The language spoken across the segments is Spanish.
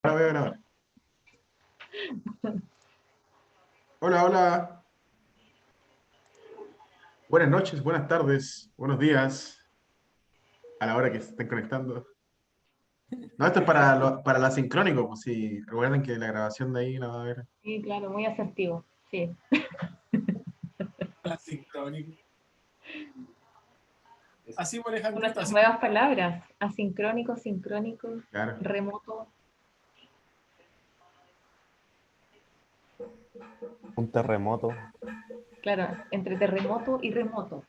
Ahora voy a grabar. Hola, hola. Buenas noches, buenas tardes, buenos días, a la hora que se estén conectando. No, esto es para la sincrónico, pues sí. Recuerden que la grabación de ahí la va a ver. Sí, claro, muy asertivo. Sí. Asincrónico. Así manejan Son gusto, nuestras así. nuevas palabras. Asincrónico, sincrónico, Claro. remoto. Un terremoto. Claro, entre terremoto y remoto.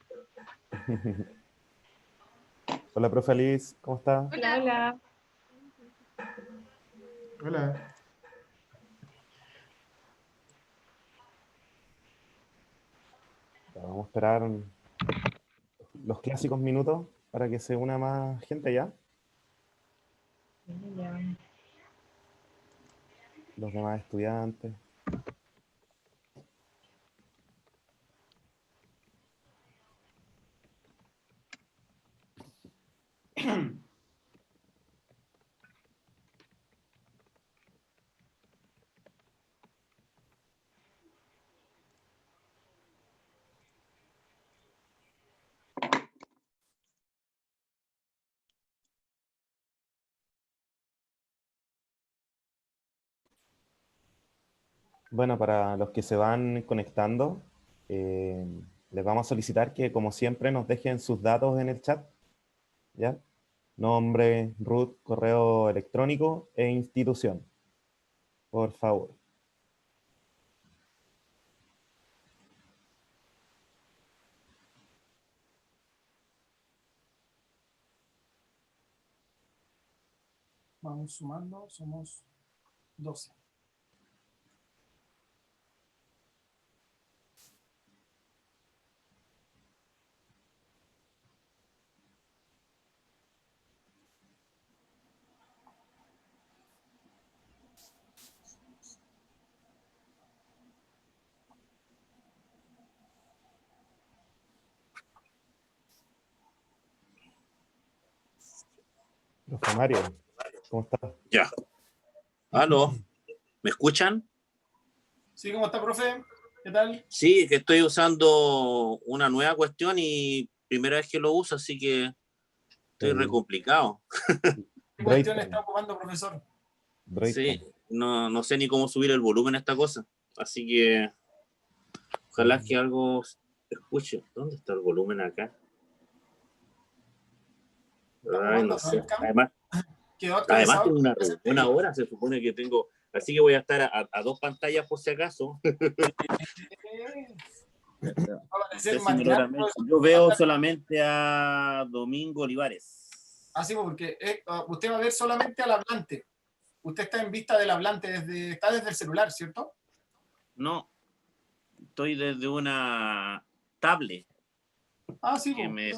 Hola, profe Liz, ¿cómo está? Hola, hola. Hola. Ya, vamos a esperar los clásicos minutos para que se una más gente ya. Ya. Los demás estudiantes. Bueno, para los que se van conectando, eh, les vamos a solicitar que, como siempre, nos dejen sus datos en el chat, ¿ya? Nombre, root, correo electrónico e institución, por favor. Vamos sumando, somos 12. Profe Mario, ¿cómo está? Ya. Aló, ¿me escuchan? ¿Sí? ¿Cómo está, profe? ¿Qué tal? Sí, que estoy usando una nueva cuestión y primera vez que lo uso, así que estoy re El complicado. ¿Qué cuestión Droidcom. está ocupando, profesor? Sí, Droidcom. no sé ni cómo subir el volumen a esta cosa. Así que ojalá que algo escuche. ¿Dónde está el volumen acá? ¿Está Ay, no ocupando sé. webcam? Además, ¿Quedó además actualizado tengo el una reunión presentation? ahora, se supone que tengo. Así que voy a estar a dos pantallas por si acaso. Va a aparecer Pésimo matinal, programa. profesor. Yo veo solamente a Domingo Olivares. Así, porque usted va a ver solamente al hablante. Usted está en vista del hablante, está desde el celular, ¿cierto? No, estoy desde una tablet Ah, sí, que pues. me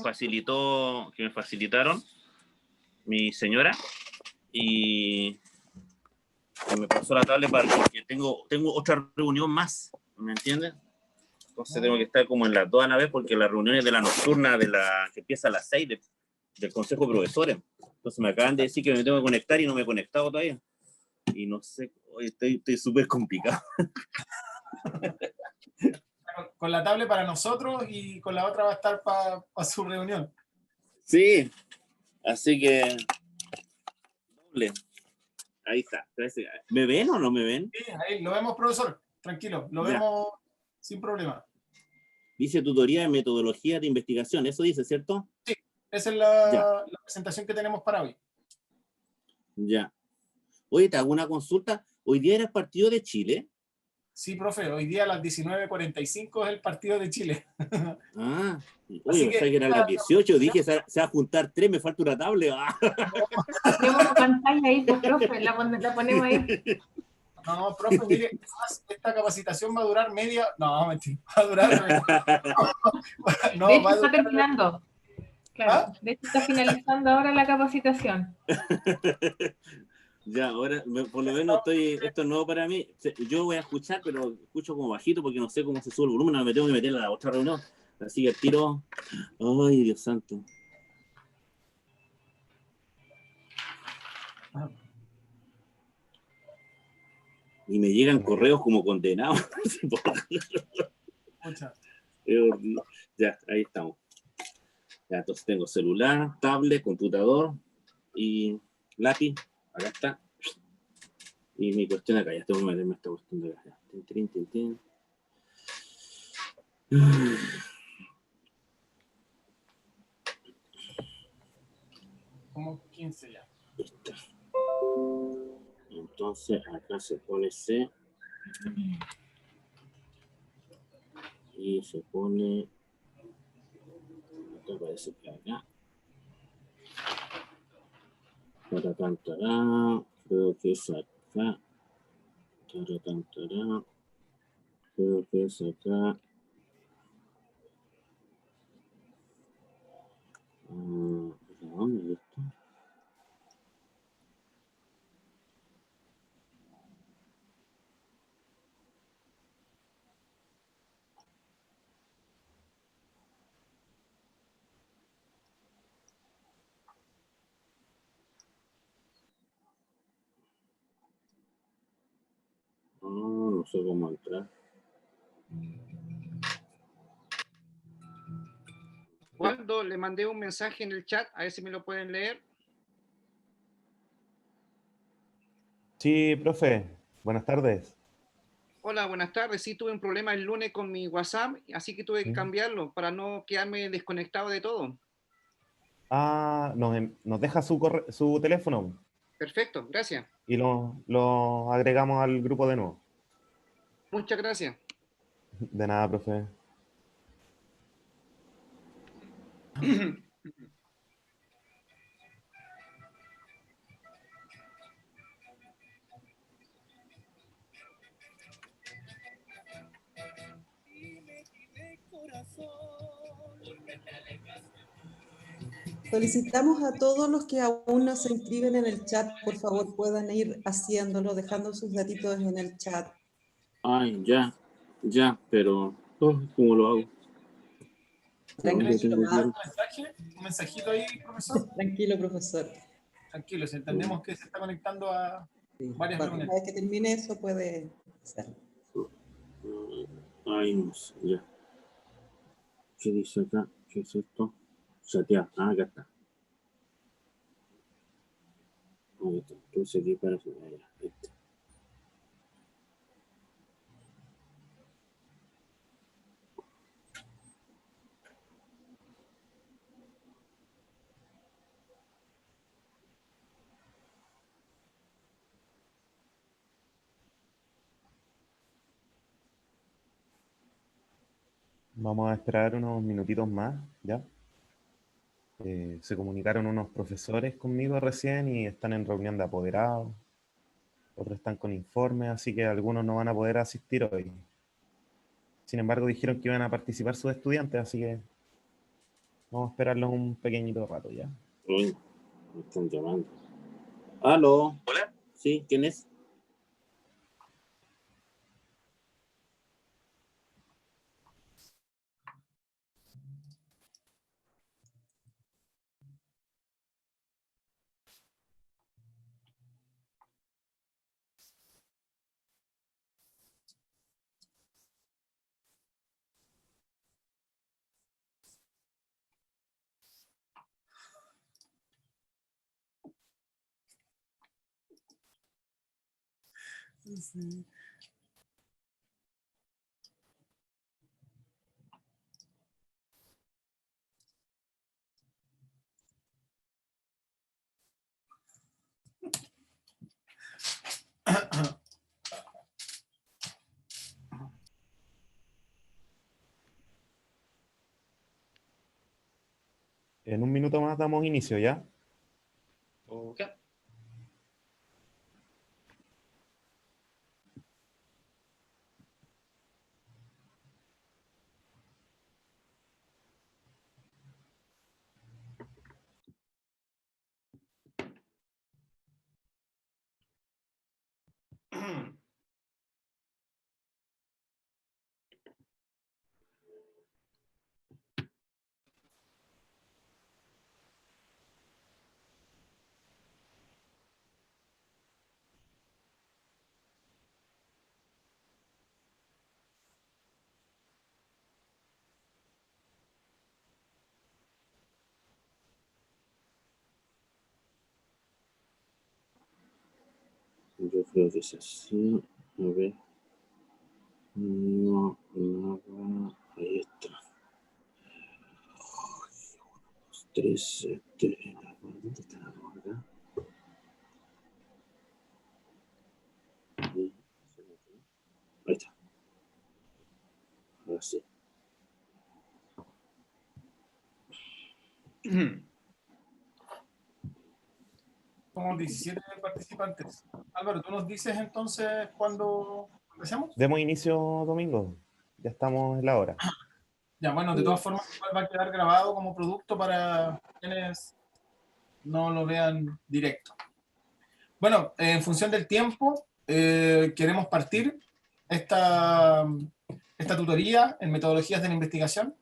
facilitaron mi señora y me pasó la tablet para que tengo otra reunión más, ¿me entiendes? Entonces tengo que estar como en las dos a la vez porque la reunión es de la nocturna que empieza a las 6 del Consejo de Profesores. Entonces me acaban de decir que me tengo que conectar y no me he conectado todavía. Y no sé, hoy estoy súper complicado. Con la tablet para nosotros y con la otra va a estar para su reunión. Sí, así que doble. Ahí está. ¿Me ven o no me ven? Sí, ahí lo vemos, profesor. Tranquilo, lo Ya. vemos sin problema. Dice tutoría de metodología de investigación. Eso dice, ¿cierto? Sí, esa es Ya, la presentación que tenemos para hoy. ya. Oye, te hago una consulta. Hoy día era el partido de Chile. Sí, profe, hoy día a las 19:45 es el partido de Chile. Ah, oye, Así pensaba que que eran las 18. Dije, se va a juntar tres, me falta una tablet. Ah. Ponemos una pantalla ahí, pues, profe, la ponemos ahí. no, profe, mire, esta capacitación va a durar no, mentira, va a durar, De no, hecho, va a está durar, terminando. Claro, ¿ah? de hecho, está finalizando ahora la capacitación. Ya, ahora por lo menos esto es nuevo para mí. Yo voy a escuchar, pero escucho como bajito porque no sé cómo se sube el volumen. Me tengo que meter a la otra reunión. Así que el tiro. Ay, Dios santo. Y me llegan correos como condenados. Muchas. Ya, ahí estamos. Ya, entonces tengo celular, tablet, computador y lápiz. Acá está. Y mi cuestión acá. Ya tengo que meterme esta cuestión de acá. Ya. Tin, tin, tin, tin. Como 15 ya. Listo. Entonces acá se pone C y se pone, acá parece que acá, taratán, tarán, creo que es acá, taratán, tarán, creo que es acá, ¿dónde es esto? No sé cómo entrar. Waldo, le mandé un mensaje en el chat, a ver si me lo pueden leer. Sí, profe. Buenas tardes. Hola, buenas tardes. Sí, tuve un problema el lunes con mi WhatsApp, así que tuve que cambiarlo para no quedarme desconectado de todo. Ah, nos deja su teléfono Perfecto, gracias. y lo agregamos al grupo de nuevo. Muchas gracias. De nada, profe. Solicitamos a todos los que aún no se inscriben en el chat, por favor, puedan ir haciéndolo, dejando sus datitos en el chat. Ay, ya, pero ¿cómo lo hago? Tranquilo, ¿Un mensaje? ¿Un mensajito ahí, profesor? tranquilo, profesor. Tranquilo, si entendemos que se está conectando a varias Una reuniones. vez que termine eso, puede hacerlo. Ay, no sé, ya. ¿Qué dice acá? ¿Qué es esto? Chatear. Ah, acá está. Ahí está. Entonces aquí para allá. Este. Vamos a esperar unos minutitos más, ¿ya? Se comunicaron unos profesores conmigo recién y están en reunión de apoderados. Otros están con informes, así que algunos no van a poder asistir hoy. Sin embargo, dijeron que iban a participar sus estudiantes, así que vamos a esperarlos un pequeñito rato ya. Uy, me están llamando. ¿Aló? ¿Hola? ¿Sí? ¿Quién es? Sí. En un minuto más damos inicio, ¿ya? Ok. Yo creo que es así. A ver. No, nada. Ahí está. 3, ¿dónde está la gorda? Ahí está. Ahora sí. Somos 17 participantes. Álvaro, ¿tú nos dices entonces cuándo empecemos? Demos inicio domingo. Ya estamos en la hora. Ya, bueno, de todas formas, igual va a quedar grabado como producto para quienes no lo vean directo. Bueno, en función del tiempo, queremos partir esta tutoría en metodologías de la investigación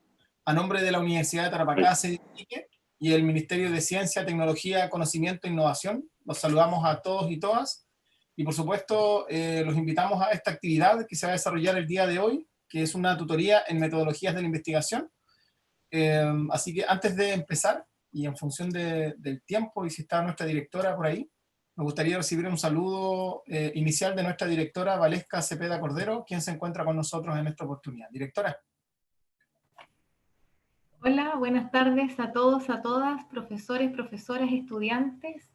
a nombre de la Universidad de Tarapacá, sede Iquique, y el Ministerio de Ciencia, Tecnología, Conocimiento e Innovación. Los saludamos a todos y todas. Y por supuesto, los invitamos a esta actividad que se va a desarrollar el día de hoy, que es una tutoría en metodologías de la investigación. Así que antes de empezar, y en función del tiempo, y si está nuestra directora por ahí, me gustaría recibir un saludo inicial de nuestra directora, Valesca Cepeda Cordero, quien se encuentra con nosotros en esta oportunidad. Directora. Hola, buenas tardes a todos, a todas, profesores, profesoras, estudiantes.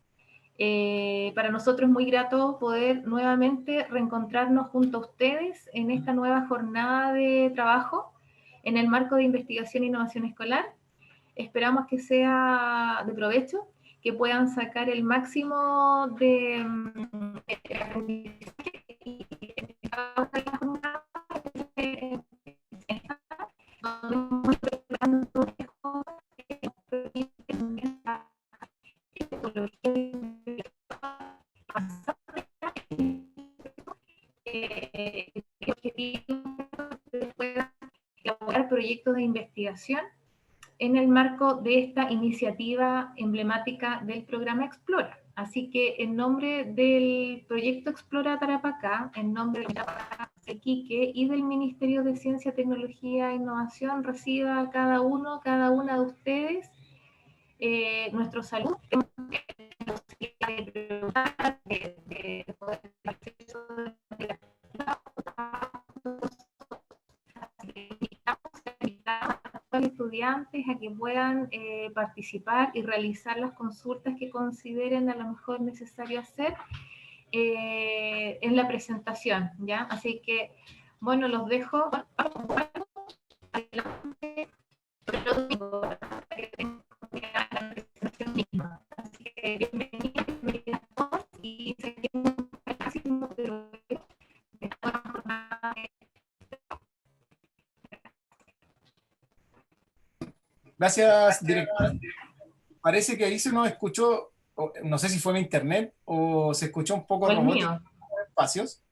Para nosotros es muy grato poder nuevamente reencontrarnos junto a ustedes en esta nueva jornada de trabajo en el marco de investigación e innovación escolar. Esperamos que sea de provecho, que puedan sacar el máximo de aprendizaje y la jornada elaborar proyectos de investigación en el marco de esta iniciativa emblemática del programa Explora. Así que en nombre del proyecto Explora Tarapacá, en nombre de la Iquique y del Ministerio de Ciencia, Tecnología e Innovación, reciba a cada uno, cada una de ustedes nuestro saludo. Estudiantes a que puedan participar y realizar las consultas que consideren a lo mejor necesario hacer en la presentación, ¿ya? Así que, bueno, los dejo adelante, la presentación misma. Así que bienvenidos a todos y seguimos al máximo de lo que Gracias, directora. Parece que ahí se nos escuchó, no sé si fue mi internet o se escuchó un poco robótico en los espacios.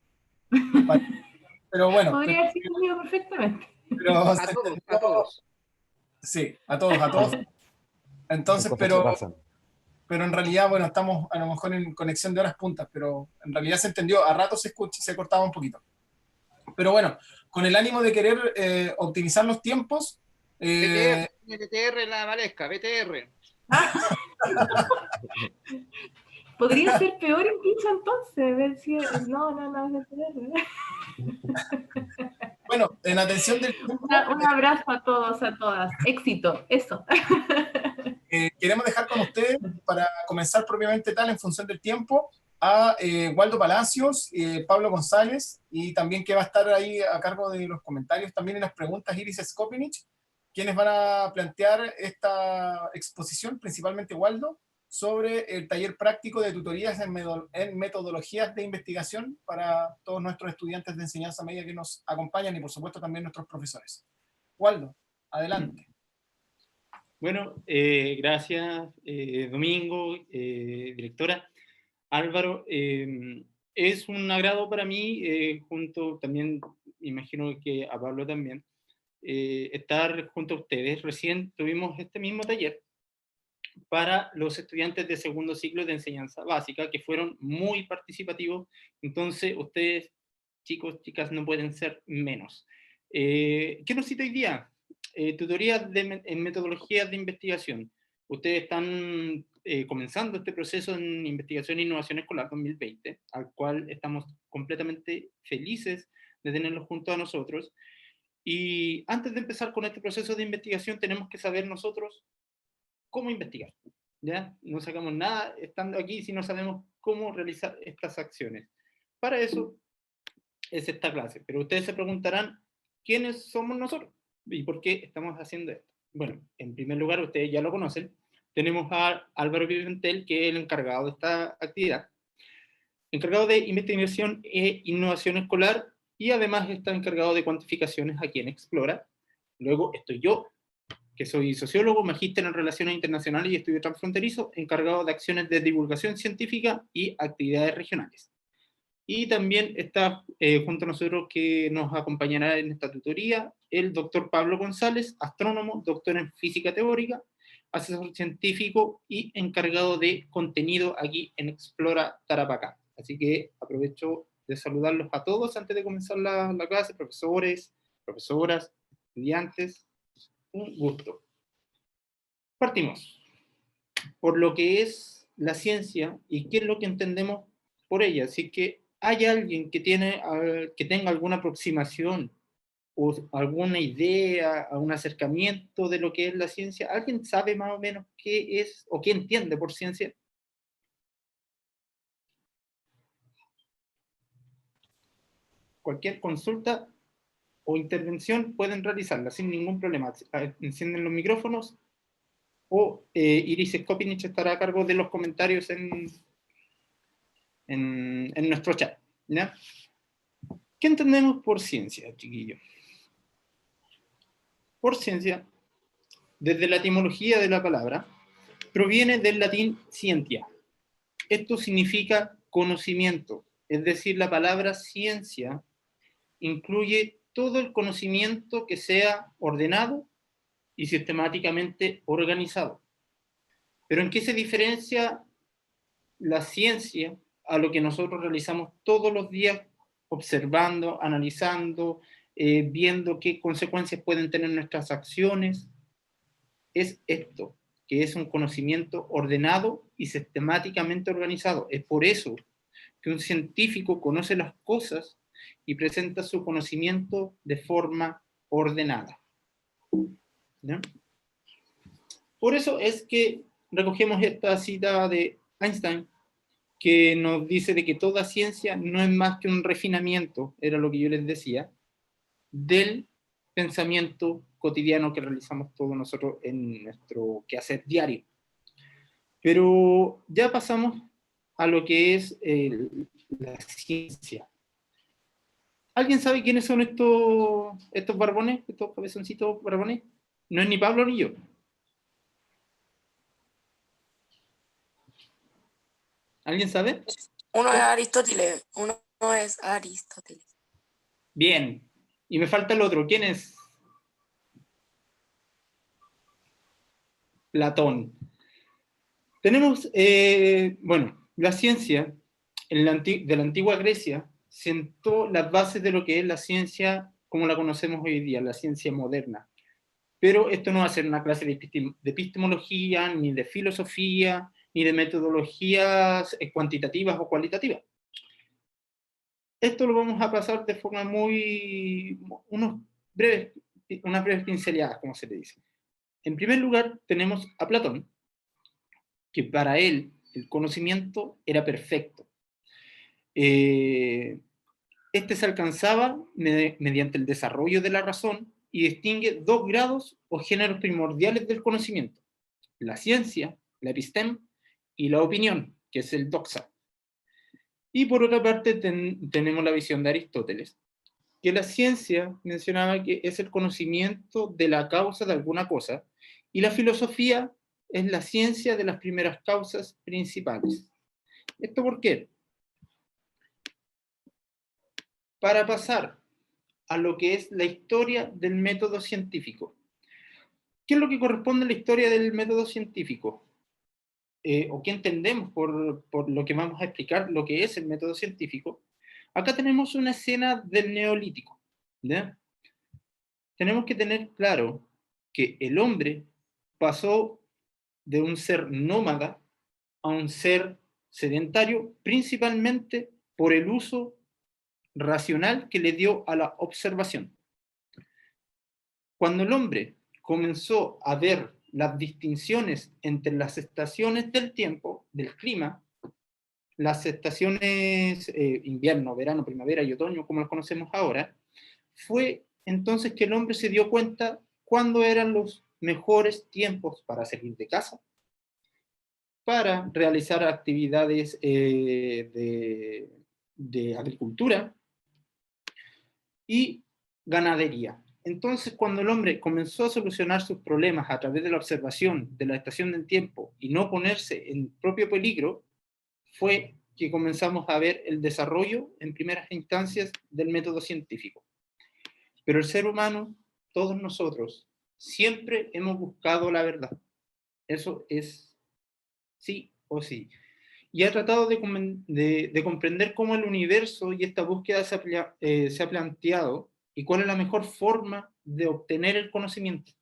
Pero bueno. Podría haber sido mío perfectamente. Pero a todos. Sí, a todos. Entonces, pero en realidad, bueno, estamos a lo mejor en conexión de horas puntas, pero en realidad se entendió, a rato se cortaba un poquito. Pero bueno, con el ánimo de querer optimizar los tiempos. BTR la Valesca, BTR. Podría ser peor incluso entonces, ver si no, BTR. Bueno, en atención del tiempo, un abrazo a todos, a todas. Éxito, eso. Queremos dejar con ustedes, para comenzar propiamente tal, en función del tiempo, a Waldo Palacios, Pablo González, y también que va a estar ahí a cargo de los comentarios también en las preguntas, Iris Skopinich, quienes van a plantear esta exposición, principalmente Waldo, sobre el taller práctico de tutorías en metodologías de investigación para todos nuestros estudiantes de enseñanza media que nos acompañan y por supuesto también nuestros profesores. Waldo, adelante. Bueno, gracias Domingo, directora. Álvaro, es un agrado para mí, junto también, imagino que a Pablo también, estar junto a ustedes. Recién tuvimos este mismo taller para los estudiantes de segundo ciclo de enseñanza básica, que fueron muy participativos. Entonces, ustedes, chicos, chicas, no pueden ser menos. ¿Qué nos cita hoy día? Tutorías en metodologías de investigación. Ustedes están comenzando este proceso en investigación e innovación escolar 2020, al cual estamos completamente felices de tenerlos junto a nosotros. Y antes de empezar con este proceso de investigación, tenemos que saber nosotros cómo investigar. ¿Ya? No sacamos nada estando aquí si no sabemos cómo realizar estas acciones. Para eso es esta clase. Pero ustedes se preguntarán, ¿quiénes somos nosotros? ¿Y por qué estamos haciendo esto? Bueno, en primer lugar, ustedes ya lo conocen. Tenemos a Álvaro Pimentel, que es el encargado de esta actividad, encargado de investigación e innovación escolar, y además está encargado de cuantificaciones aquí en Explora. Luego estoy yo, que soy sociólogo, magíster en Relaciones Internacionales y Estudio Transfronterizo, encargado de acciones de divulgación científica y actividades regionales. Y también está junto a nosotros, que nos acompañará en esta tutoría, el doctor Pablo González, astrónomo, doctor en física teórica, asesor científico y encargado de contenido aquí en Explora Tarapacá. Así que aprovecho de saludarlos a todos antes de comenzar la clase, profesores, profesoras, estudiantes. Un gusto. Partimos por lo que es la ciencia y qué es lo que entendemos por ella. Así que hay alguien que tenga alguna aproximación o alguna idea, algún acercamiento de lo que es la ciencia. ¿Alguien sabe más o menos qué es o qué entiende por ciencia? Cualquier consulta o intervención pueden realizarla sin ningún problema. Encienden los micrófonos o Iris Skopinich estará a cargo de los comentarios en nuestro chat. ¿Ya? ¿Qué entendemos por ciencia, chiquillos? Por ciencia, desde la etimología de la palabra, proviene del latín scientia. Esto significa conocimiento, es decir, la palabra ciencia incluye todo el conocimiento que sea ordenado y sistemáticamente organizado. Pero ¿en qué se diferencia la ciencia a lo que nosotros realizamos todos los días, observando, analizando, viendo qué consecuencias pueden tener nuestras acciones? Es esto, que es un conocimiento ordenado y sistemáticamente organizado. Es por eso que un científico conoce las cosas y presenta su conocimiento de forma ordenada. ¿Ya? Por eso es que recogemos esta cita de Einstein, que nos dice de que toda ciencia no es más que un refinamiento, era lo que yo les decía, del pensamiento cotidiano que realizamos todos nosotros en nuestro quehacer diario. Pero ya pasamos a lo que es la ciencia. ¿Alguien sabe quiénes son estos barbones, estos cabezoncitos barbones? No es ni Pablo ni yo. ¿Alguien sabe? Uno es Aristóteles. Bien. Y me falta el otro. ¿Quién es? Platón. Tenemos, bueno, la ciencia de la antigua Grecia sentó las bases de lo que es la ciencia como la conocemos hoy día, la ciencia moderna. Pero esto no va a ser una clase de epistemología, ni de filosofía, ni de metodologías cuantitativas o cualitativas. Esto lo vamos a pasar de forma unas breves pinceladas, como se le dice. En primer lugar, tenemos a Platón, que para él el conocimiento era perfecto. Este se alcanzaba mediante el desarrollo de la razón y distingue dos grados o géneros primordiales del conocimiento: la ciencia, la episteme, y la opinión, que es el doxa. Y por otra parte tenemos la visión de Aristóteles, que la ciencia mencionaba que es el conocimiento de la causa de alguna cosa, y la filosofía es la ciencia de las primeras causas principales. ¿Esto por qué? Para pasar a lo que es la historia del método científico. ¿Qué es lo que corresponde a la historia del método científico? O qué entendemos por lo que vamos a explicar, lo que es el método científico. Acá tenemos una escena del Neolítico, ¿ya? Tenemos que tener claro que el hombre pasó de un ser nómada a un ser sedentario, principalmente por el uso racional que le dio a la observación. Cuando el hombre comenzó a ver las distinciones entre las estaciones del tiempo, del clima, las estaciones invierno, verano, primavera y otoño, como las conocemos ahora, fue entonces que el hombre se dio cuenta cuándo eran los mejores tiempos para salir de casa, para realizar actividades de agricultura y ganadería. Entonces, cuando el hombre comenzó a solucionar sus problemas a través de la observación de la estación del tiempo y no ponerse en propio peligro, fue que comenzamos a ver el desarrollo en primeras instancias del método científico. Pero el ser humano, todos nosotros, siempre hemos buscado la verdad. Eso es sí o sí. Y ha tratado de comprender cómo el universo y esta búsqueda se ha planteado y cuál es la mejor forma de obtener el conocimiento,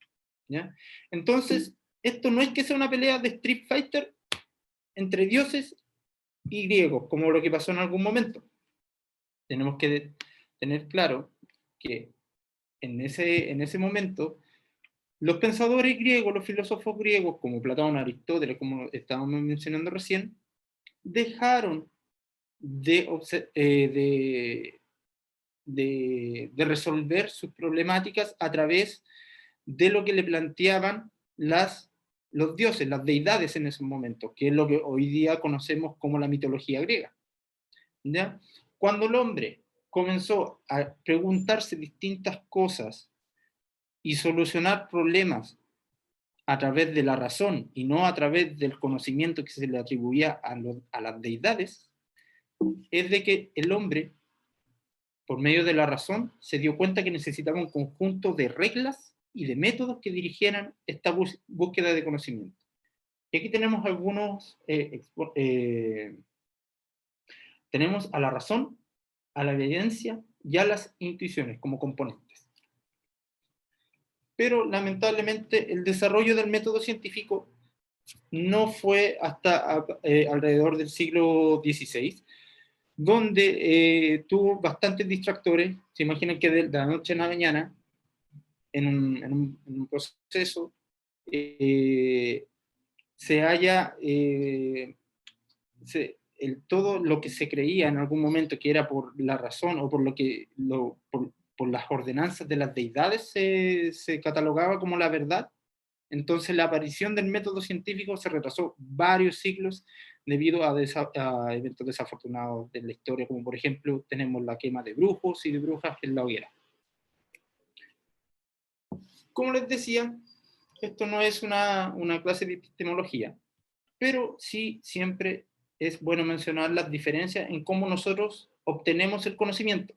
¿ya? Entonces, esto no es que sea una pelea de Street Fighter entre dioses y griegos, como lo que pasó en algún momento. Tenemos que tener claro que en ese momento los pensadores griegos, los filósofos griegos, como Platón, Aristóteles, como estábamos mencionando recién, dejaron de resolver sus problemáticas a través de lo que le planteaban los dioses, las deidades en ese momento, que es lo que hoy día conocemos como la mitología griega, ¿ya? Cuando el hombre comenzó a preguntarse distintas cosas y solucionar problemas a través de la razón y no a través del conocimiento que se le atribuía a las deidades, es de que el hombre, por medio de la razón, se dio cuenta que necesitaba un conjunto de reglas y de métodos que dirigieran esta búsqueda de conocimiento. Y aquí tenemos algunos, tenemos a la razón, a la evidencia y a las intuiciones como componentes. Pero lamentablemente el desarrollo del método científico no fue hasta alrededor del siglo XVI, donde tuvo bastantes distractores. Se imaginan que de la noche a la mañana, en un proceso, se haya todo lo que se creía en algún momento que era por la razón o por por las ordenanzas de las deidades se catalogaba como la verdad. Entonces la aparición del método científico se retrasó varios siglos debido a eventos desafortunados de la historia, como por ejemplo tenemos la quema de brujos y de brujas en la hoguera. Como les decía, esto no es una clase de epistemología, pero sí siempre es bueno mencionar las diferencias en cómo nosotros obtenemos el conocimiento.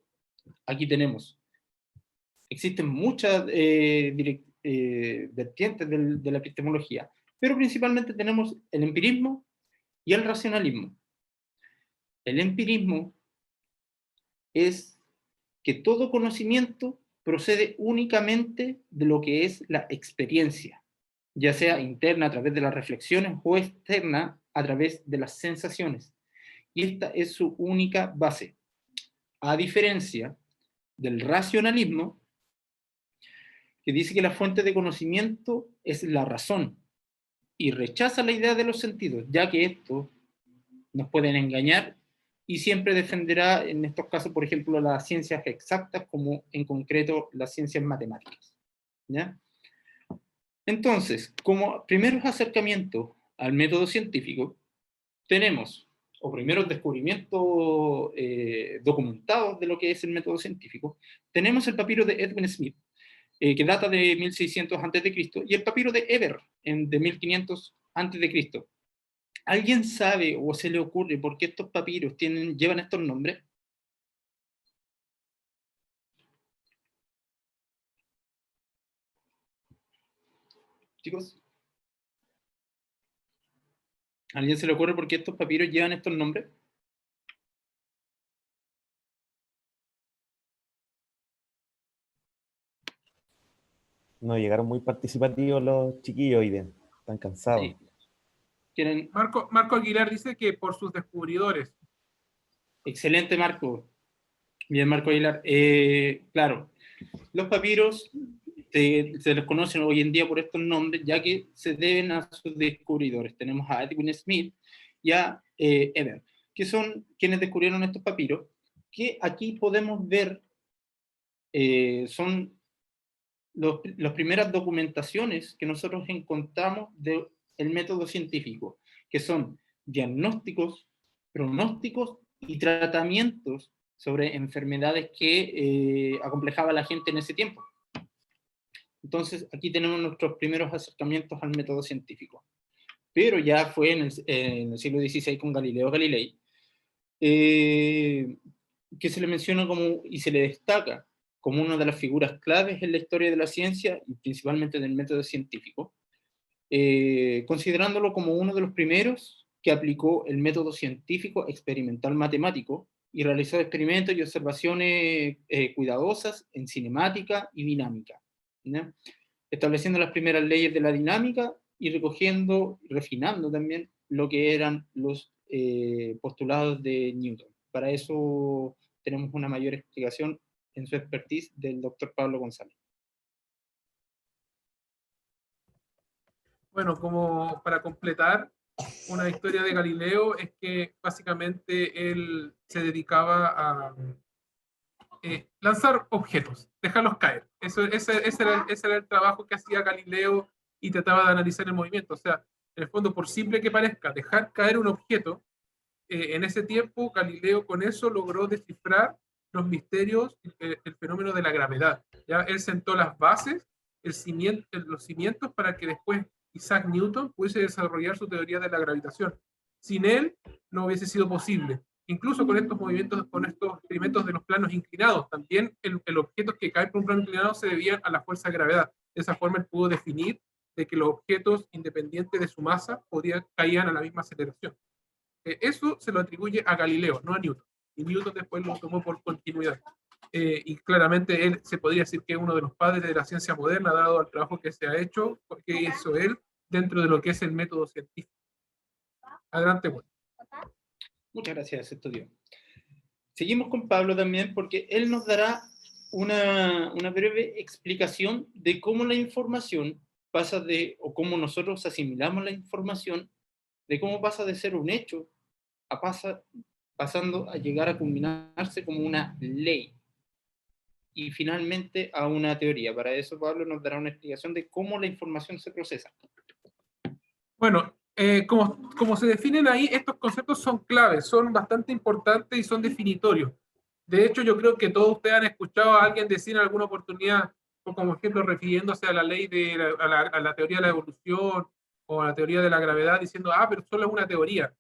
Aquí existen muchas vertientes de la epistemología, pero principalmente tenemos el empirismo y el racionalismo. El empirismo es que todo conocimiento procede únicamente de lo que es la experiencia, ya sea interna a través de las reflexiones o externa a través de las sensaciones. Y esta es su única base. A diferencia del racionalismo, que dice que la fuente de conocimiento es la razón y rechaza la idea de los sentidos, ya que estos nos pueden engañar, y siempre defenderá en estos casos, por ejemplo, las ciencias exactas, como en concreto las ciencias matemáticas, ¿ya? Entonces, como primeros acercamientos al método científico, tenemos, o primeros descubrimientos documentados de lo que es el método científico, tenemos el papiro de Edwin Smith, que data de 1600 a.C., y el papiro de Eber, de 1500 a.C. ¿Alguien sabe o se le ocurre por qué estos papiros llevan estos nombres? Chicos, ¿alguien se le ocurre por qué estos papiros llevan estos nombres? No llegaron muy participativos los chiquillos hoy día. Están cansados. Sí. ¿Quieren? Marco Aguilar dice que por sus descubridores. Excelente, Marco. Bien, Marco Aguilar. Claro, los papiros se les conocen hoy en día por estos nombres, ya que se deben a sus descubridores. Tenemos a Edwin Smith y a Eber, que son quienes descubrieron estos papiros, que aquí podemos ver, son las primeras documentaciones que nosotros encontramos del método científico, que son diagnósticos, pronósticos y tratamientos sobre enfermedades que acomplejaba a la gente en ese tiempo. Entonces, aquí tenemos nuestros primeros acercamientos al método científico. Pero ya fue en el siglo XVI con Galileo Galilei, que se le menciona como, y se le destaca como una de las figuras claves en la historia de la ciencia, y principalmente del método científico, considerándolo como uno de los primeros que aplicó el método científico experimental matemático y realizó experimentos y observaciones cuidadosas en cinemática y dinámica, ¿no? Estableciendo las primeras leyes de la dinámica y recogiendo, refinando también lo que eran los postulados de Newton. Para eso tenemos una mayor explicación en su expertise del doctor Pablo González. Bueno, como para completar una historia de Galileo, es que básicamente él se dedicaba a lanzar objetos, dejarlos caer. Ese era el trabajo que hacía Galileo y trataba de analizar el movimiento. O sea, en el fondo, por simple que parezca, dejar caer un objeto, en ese tiempo Galileo con eso logró descifrar los misterios, el fenómeno de la gravedad. ¿Ya? Él sentó las bases, los cimientos para que después Isaac Newton pudiese desarrollar su teoría de la gravitación. Sin él no hubiese sido posible. Incluso con estos movimientos, con estos experimentos de los planos inclinados, también el objeto que cae por un plano inclinado se debían a la fuerza de gravedad. De esa forma él pudo definir de que los objetos, independientes de su masa, caían a la misma aceleración. Eso se lo atribuye a Galileo, no a Newton. Y Newton después lo tomó por continuidad. Y claramente él se podría decir que es uno de los padres de la ciencia moderna, dado al trabajo que se ha hecho, que hizo él dentro de lo que es el método científico. Adelante, bueno. Muchas gracias, estudio. Seguimos con Pablo también, porque él nos dará una breve explicación de cómo la información pasa de, o cómo nosotros asimilamos la información, de cómo pasa de ser un hecho a pasando a llegar a culminarse como una ley y finalmente a una teoría. Para eso Pablo nos dará una explicación de cómo la información se procesa. Bueno, como se definen ahí, estos conceptos son claves, son bastante importantes y son definitorios. De hecho, yo creo que todos ustedes han escuchado a alguien decir en alguna oportunidad, como ejemplo, refiriéndose a la ley a la teoría de la evolución o a la teoría de la gravedad, diciendo, pero solo es una teoría,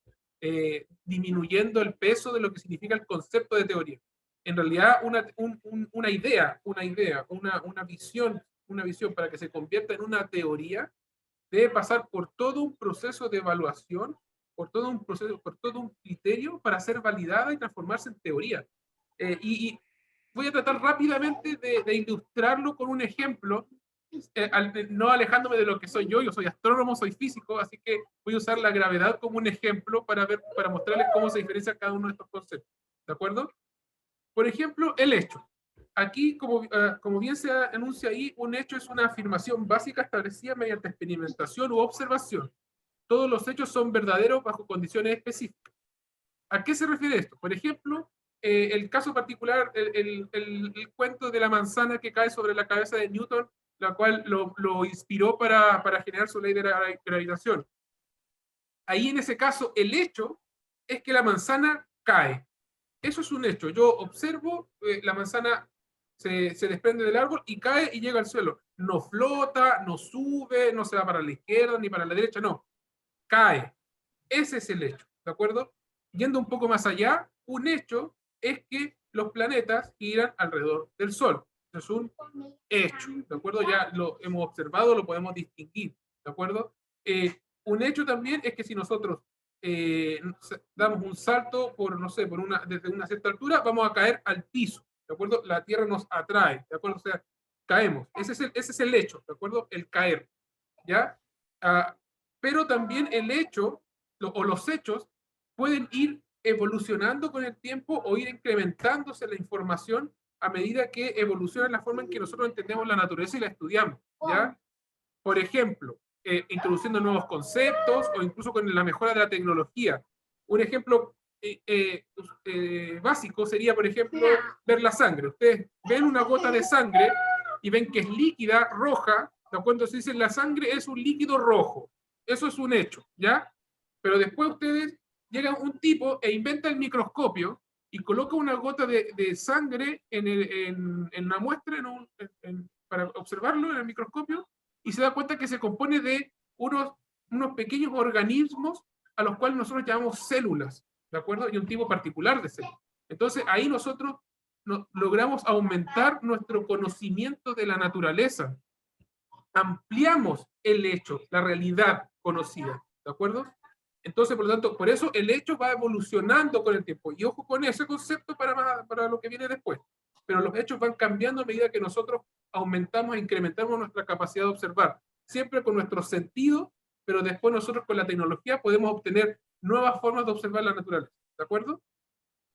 disminuyendo el peso de lo que significa el concepto de teoría. En realidad, una visión para que se convierta en una teoría, debe pasar por todo un proceso de evaluación, por todo un criterio para ser validada y transformarse en teoría. Y voy a tratar rápidamente de ilustrarlo con un ejemplo, no alejándome de lo que soy yo soy astrónomo, soy físico, así que voy a usar la gravedad como un ejemplo para mostrarles cómo se diferencia cada uno de estos conceptos. ¿De acuerdo? Por ejemplo, el hecho. Aquí, como bien se anuncia ahí, un hecho es una afirmación básica establecida mediante experimentación u observación. Todos los hechos son verdaderos bajo condiciones específicas. ¿A qué se refiere esto? Por ejemplo, el caso particular, el cuento de la manzana que cae sobre la cabeza de Newton, la cual lo inspiró para generar su ley de la gravitación. Ahí en ese caso, el hecho es que la manzana cae. Eso es un hecho. Yo observo, la manzana se desprende del árbol y cae y llega al suelo. No flota, no sube, no se va para la izquierda ni para la derecha, no. Cae. Ese es el hecho, ¿de acuerdo? Yendo un poco más allá, un hecho es que los planetas giran alrededor del Sol. Eso es un hecho, ¿de acuerdo? Ya lo hemos observado, lo podemos distinguir, ¿de acuerdo? Un hecho también es que si nosotros damos un salto desde una cierta altura, vamos a caer al piso, ¿de acuerdo? La Tierra nos atrae, ¿de acuerdo? O sea, caemos. Ese es el hecho, ¿de acuerdo? El caer, ¿ya? Pero también el hecho o los hechos pueden ir evolucionando con el tiempo o ir incrementándose la información a medida que evoluciona la forma en que nosotros entendemos la naturaleza y la estudiamos, ¿ya? Por ejemplo, introduciendo nuevos conceptos o incluso con la mejora de la tecnología. Un ejemplo básico sería, por ejemplo, ver la sangre. Ustedes ven una gota de sangre y ven que es líquida, roja, ¿de acuerdo? Se dice la sangre es un líquido rojo. Eso es un hecho, ¿ya? Pero después ustedes llega un tipo e inventa el microscopio y coloca una gota de sangre en una muestra para observarlo en el microscopio y se da cuenta que se compone de unos pequeños organismos a los cuales nosotros llamamos células, ¿de acuerdo? Y un tipo particular de células. Entonces ahí nosotros logramos aumentar nuestro conocimiento de la naturaleza. Ampliamos el hecho, la realidad conocida, ¿de acuerdo? Entonces, por lo tanto, por eso el hecho va evolucionando con el tiempo. Y ojo con ese concepto para lo que viene después. Pero los hechos van cambiando a medida que nosotros aumentamos e incrementamos nuestra capacidad de observar. Siempre con nuestros sentidos, pero después nosotros con la tecnología podemos obtener nuevas formas de observar la naturaleza. ¿De acuerdo?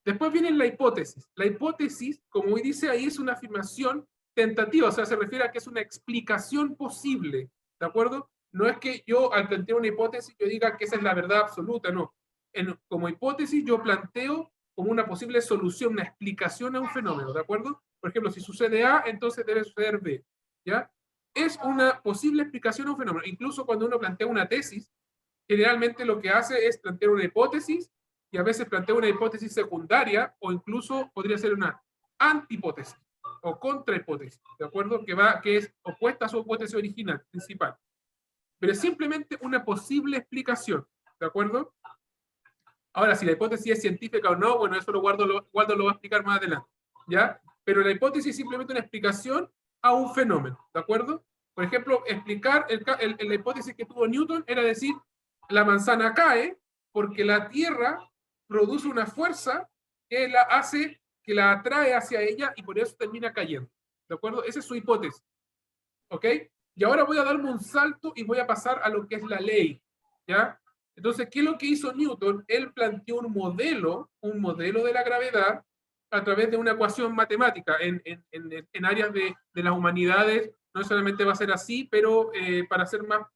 Después viene la hipótesis. La hipótesis, como dice ahí, es una afirmación tentativa. O sea, se refiere a que es una explicación posible. ¿De acuerdo? No es que yo al plantear una hipótesis yo diga que esa es la verdad absoluta, no. Como hipótesis yo planteo como una posible solución, una explicación a un fenómeno, ¿de acuerdo? Por ejemplo, si sucede A, entonces debe suceder B, ¿ya? Es una posible explicación a un fenómeno. Incluso cuando uno plantea una tesis, generalmente lo que hace es plantear una hipótesis y a veces plantea una hipótesis secundaria o incluso podría ser una antihipótesis o contrahipótesis, ¿de acuerdo? Que es opuesta a su hipótesis original, principal. Pero es simplemente una posible explicación, ¿de acuerdo? Ahora, si la hipótesis es científica o no, bueno, eso Waldo lo va a explicar más adelante, ¿ya? Pero la hipótesis es simplemente una explicación a un fenómeno, ¿de acuerdo? Por ejemplo, explicar la hipótesis que tuvo Newton era decir, la manzana cae porque la Tierra produce una fuerza que la hace, que la atrae hacia ella y por eso termina cayendo, ¿de acuerdo? Esa es su hipótesis, ¿ok? Y ahora voy a darme un salto y voy a pasar a lo que es la ley, ¿ya? Entonces, ¿qué es lo que hizo Newton? Él planteó un modelo de la gravedad a través de una ecuación matemática. En áreas de las humanidades no solamente va a ser así, pero para ser más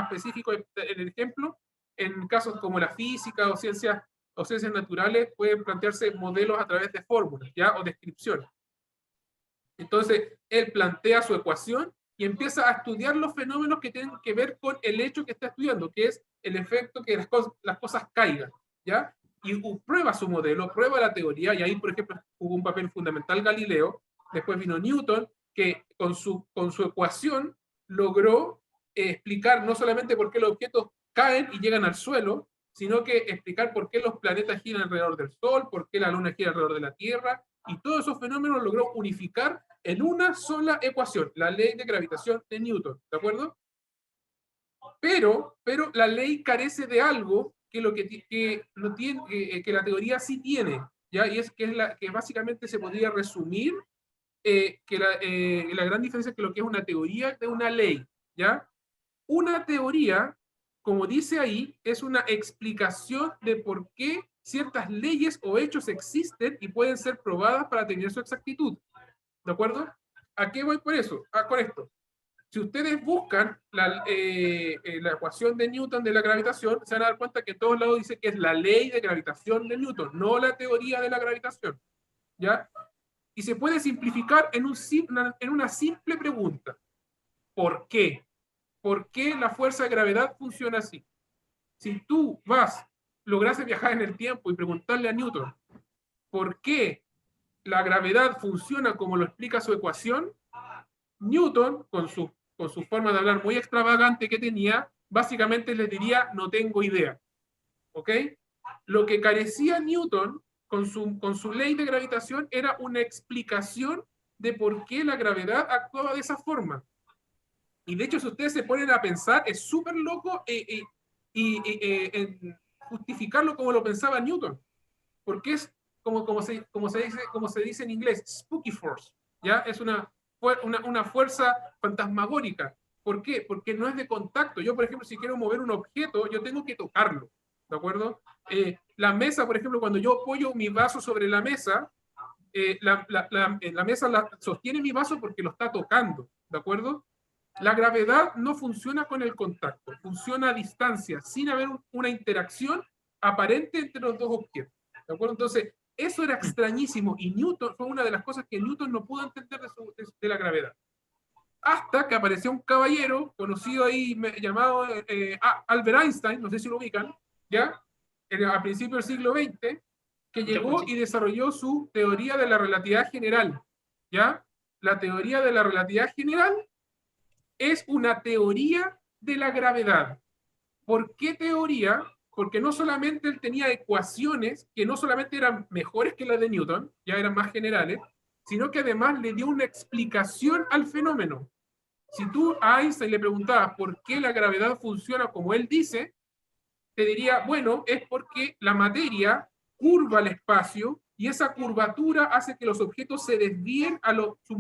específico en el ejemplo, en casos como la física o ciencias naturales pueden plantearse modelos a través de fórmulas, ¿ya? O descripciones. Entonces, él plantea su ecuación y empieza a estudiar los fenómenos que tienen que ver con el hecho que está estudiando, que es el efecto que las cosas caigan, ¿ya? Y prueba su modelo, prueba la teoría, y ahí, por ejemplo, jugó un papel fundamental Galileo. Después vino Newton, que con su ecuación logró explicar no solamente por qué los objetos caen y llegan al suelo, sino que explicar por qué los planetas giran alrededor del Sol, por qué la Luna gira alrededor de la Tierra, y todos esos fenómenos logró unificar en una sola ecuación, la ley de gravitación de Newton, ¿de acuerdo? Pero la ley carece de algo que la teoría sí tiene, ¿ya? Y es que básicamente se podría resumir la gran diferencia es que lo que es una teoría de una ley, ¿ya? Una teoría, como dice ahí, es una explicación de por qué ciertas leyes o hechos existen y pueden ser probadas para tener su exactitud. ¿De acuerdo? ¿A qué voy por eso? Con esto. Si ustedes buscan la ecuación de Newton de la gravitación, se van a dar cuenta que en todos lados dice que es la ley de gravitación de Newton, no la teoría de la gravitación, ¿ya? Y se puede simplificar en una simple pregunta. ¿Por qué? ¿Por qué la fuerza de gravedad funciona así? Si tú lograste viajar en el tiempo y preguntarle a Newton por qué la gravedad funciona como lo explica su ecuación, Newton, con su forma de hablar muy extravagante que tenía, básicamente le diría, no tengo idea. ¿Ok? Lo que carecía Newton con su ley de gravitación era una explicación de por qué la gravedad actuaba de esa forma. Y de hecho, si ustedes se ponen a pensar, es súper loco justificarlo como lo pensaba Newton. Porque es como se dice en inglés, spooky force, ¿ya? Es una fuerza fantasmagórica. ¿Por qué? Porque no es de contacto. Yo, por ejemplo, si quiero mover un objeto, yo tengo que tocarlo, ¿de acuerdo? La mesa, por ejemplo, cuando yo apoyo mi vaso sobre la mesa, la mesa sostiene mi vaso porque lo está tocando, ¿de acuerdo? La gravedad no funciona con el contacto, funciona a distancia, sin haber una interacción aparente entre los dos objetos, ¿de acuerdo? Entonces, eso era extrañísimo y Newton fue una de las cosas que Newton no pudo entender de la gravedad. Hasta que apareció un caballero conocido ahí llamado Albert Einstein, no sé si lo ubican, ¿ya? A principios del siglo XX, que llegó y desarrolló su teoría de la relatividad general, ¿ya? La teoría de la relatividad general es una teoría de la gravedad. ¿Por qué teoría? Porque no solamente él tenía ecuaciones que no solamente eran mejores que las de Newton, ya eran más generales, sino que además le dio una explicación al fenómeno. Si tú a Einstein le preguntabas por qué la gravedad funciona como él dice, te diría, bueno, es porque la materia curva el espacio y esa curvatura hace que los objetos se desvíen a su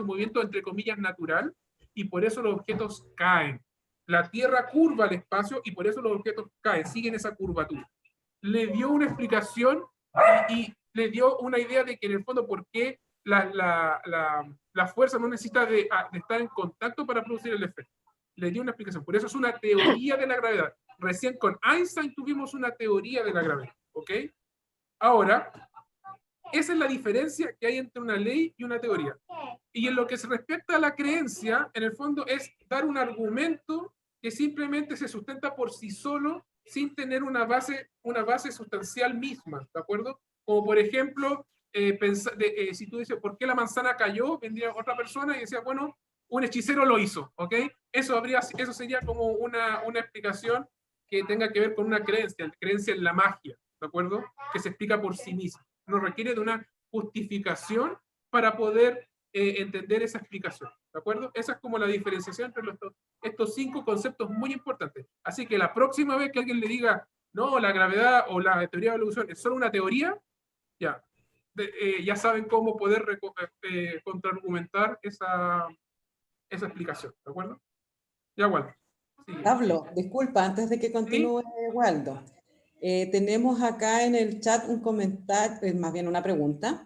movimiento, entre comillas, natural, y por eso los objetos caen. La Tierra curva el espacio y por eso los objetos caen, siguen esa curvatura. Le dio una explicación y le dio una idea de que en el fondo por qué la fuerza no necesita de estar en contacto para producir el efecto. Le dio una explicación. Por eso es una teoría de la gravedad. Recién con Einstein tuvimos una teoría de la gravedad. ¿Ok? Ahora, esa es la diferencia que hay entre una ley y una teoría. Y en lo que se respecta a la creencia, en el fondo es dar un argumento que simplemente se sustenta por sí solo sin tener una base sustancial misma, ¿de acuerdo? Como por ejemplo, si tú dices, ¿por qué la manzana cayó? Vendría otra persona y decía, bueno, un hechicero lo hizo, ¿ok? Eso sería como una explicación que tenga que ver con una creencia en la magia, ¿de acuerdo? Que se explica por sí misma. No requiere de una justificación para poder entender esa explicación, ¿de acuerdo? Esa es como la diferenciación entre estos 5 conceptos muy importantes. Así que la próxima vez que alguien le diga, no, la gravedad o la teoría de la evolución es solo una teoría, ya saben cómo poder contraargumentar esa explicación, ¿de acuerdo? Ya, Waldo. Pablo, disculpa, antes de que continúe, Waldo. Tenemos acá en el chat un comentario, más bien una pregunta.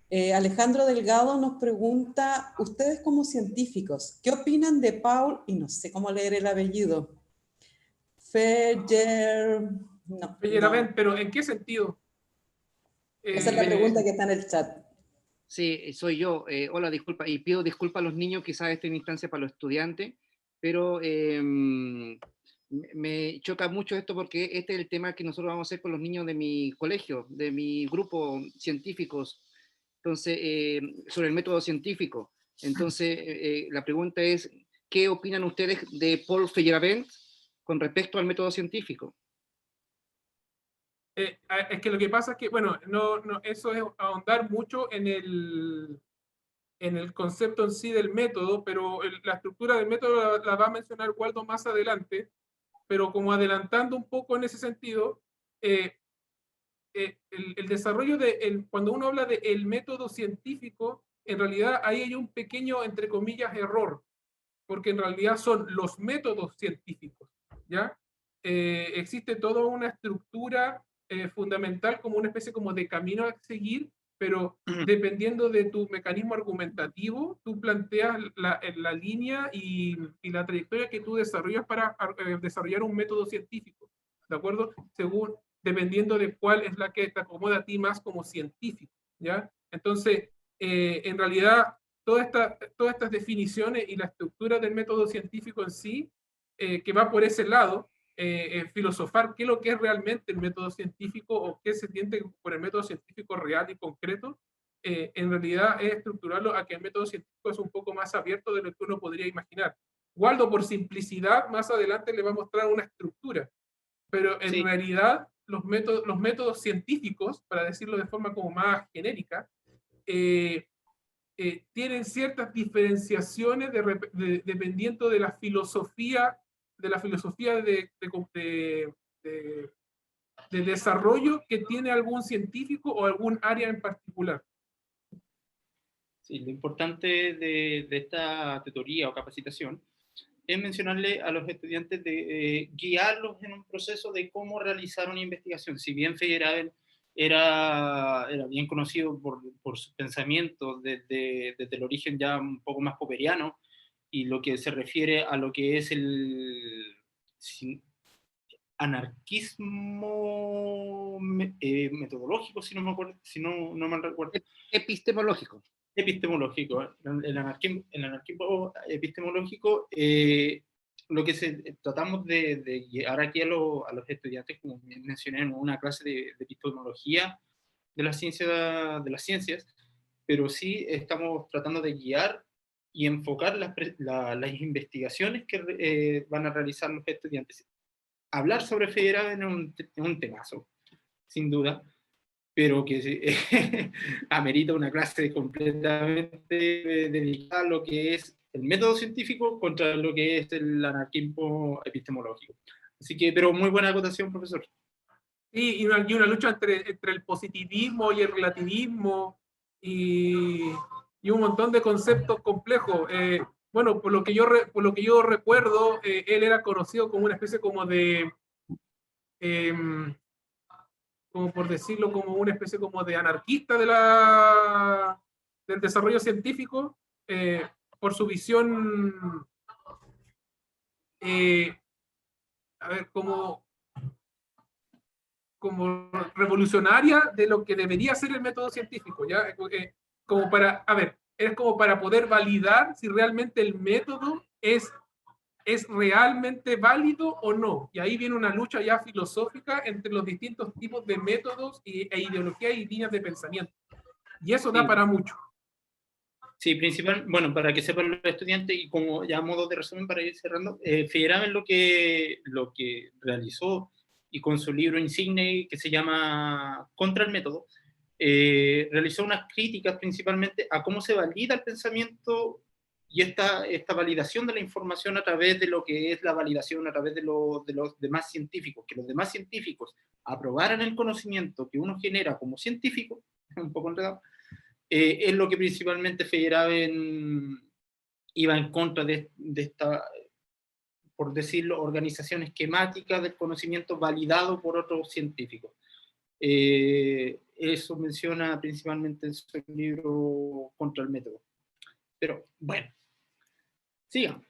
Alejandro Delgado nos pregunta, ustedes como científicos, ¿qué opinan de Paul, y no sé cómo leer el apellido, Feyerabend, pero ¿en qué sentido? Esa es la pregunta que está en el chat. Sí, soy yo. Hola, disculpa, y pido disculpas a los niños, quizás esta es una instancia para los estudiantes, pero me choca mucho esto porque este es el tema que nosotros vamos a hacer con los niños de mi colegio, de mi grupo científicos, entonces, sobre el método científico. Entonces, la pregunta es, ¿qué opinan ustedes de Paul Feyerabend con respecto al método científico? Es que lo que pasa es que, bueno, eso es ahondar mucho en el concepto en sí del método, pero la estructura del método la va a mencionar Waldo más adelante, pero como adelantando un poco en ese sentido, el desarrollo cuando uno habla del método científico, en realidad ahí hay un pequeño, entre comillas, error, porque en realidad son los métodos científicos, ¿ya? Existe toda una estructura fundamental como una especie como de camino a seguir, pero dependiendo de tu mecanismo argumentativo, tú planteas la línea y la trayectoria que tú desarrollas para desarrollar un método científico, ¿de acuerdo? Dependiendo de cuál es la que te acomoda a ti más como científico, ¿ya? Entonces, en realidad, todas estas definiciones y la estructura del método científico en sí, que va por ese lado, filosofar qué es lo que es realmente el método científico o qué se entiende por el método científico real y concreto, en realidad es estructurarlo a que el método científico es un poco más abierto de lo que uno podría imaginar. Waldo, por simplicidad, más adelante le va a mostrar una estructura, pero en realidad los métodos científicos, para decirlo de forma como más genérica, tienen ciertas diferenciaciones dependiendo de la filosofía de desarrollo que tiene algún científico o algún área en particular. Sí, lo importante de esta tutoría o capacitación es mencionarle a los estudiantes de guiarlos en un proceso de cómo realizar una investigación. Si bien Feyerabend era bien conocido por sus pensamientos desde el origen ya un poco más popperiano, y lo que se refiere a lo que es el anarquismo metodológico, si no me acuerdo, si no mal recuerdo. Epistemológico. Epistemológico, el anarquismo epistemológico, lo que tratamos de llevar aquí a los estudiantes, como mencioné, en una clase de epistemología de las ciencias, pero sí estamos tratando de guiar y enfocar las investigaciones que van a realizar los estudiantes. Hablar sobre Feyerabend es un temazo, sin duda, pero que amerita una clase completamente dedicada a lo que es el método científico contra lo que es el anarquismo epistemológico. Así que, pero muy buena acotación, profesor. Sí, y una lucha entre el positivismo y el relativismo y un montón de conceptos complejos. Bueno, por lo que yo recuerdo, él era conocido como una especie como de, como por decirlo, como una especie como de anarquista del desarrollo científico, por su visión, a ver, como revolucionaria de lo que debería ser el método científico, ¿ya? Como para, a ver, es como para poder validar si realmente el método es realmente válido o no. Y ahí viene una lucha ya filosófica entre los distintos tipos de métodos e ideologías y líneas de pensamiento. Y eso da para mucho. Sí, bueno, para que sepan los estudiantes, y como ya a modo de resumen para ir cerrando, Feyerabend lo que realizó, y con su libro insigne que se llama Contra el método, realizó unas críticas principalmente a cómo se valida el pensamiento y esta validación de la información a través de lo que es la validación a través de los demás científicos, que los demás científicos aprobaran el conocimiento que uno genera como científico, un poco enredado, es lo que principalmente Feyerabend iba en contra de esta, por decirlo, organización esquemática del conocimiento validado por otros científicos. Eso menciona principalmente en su libro Contra el método. Pero bueno, sigamos.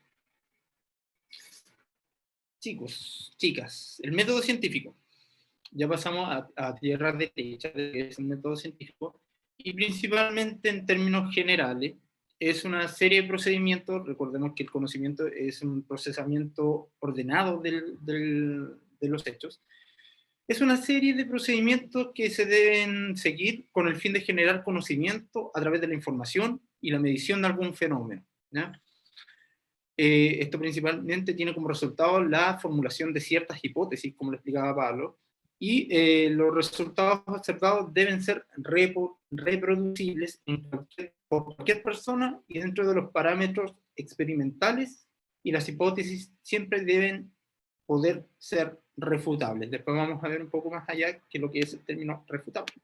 Chicos, chicas, el método científico. Ya pasamos a tierra derecha, que es el método científico, y principalmente en términos generales, es una serie de procedimientos. Recordemos que el conocimiento es un procesamiento ordenado de los hechos. Es una serie de procedimientos que se deben seguir con el fin de generar conocimiento a través de la información y la medición de algún fenómeno, ¿ya? Esto principalmente tiene como resultado la formulación de ciertas hipótesis, como lo explicaba Pablo, y los resultados observados deben ser reproducibles por cualquier persona y dentro de los parámetros experimentales, y las hipótesis siempre deben poder ser refutables. Después vamos a ver un poco más allá que lo que es el término refutable.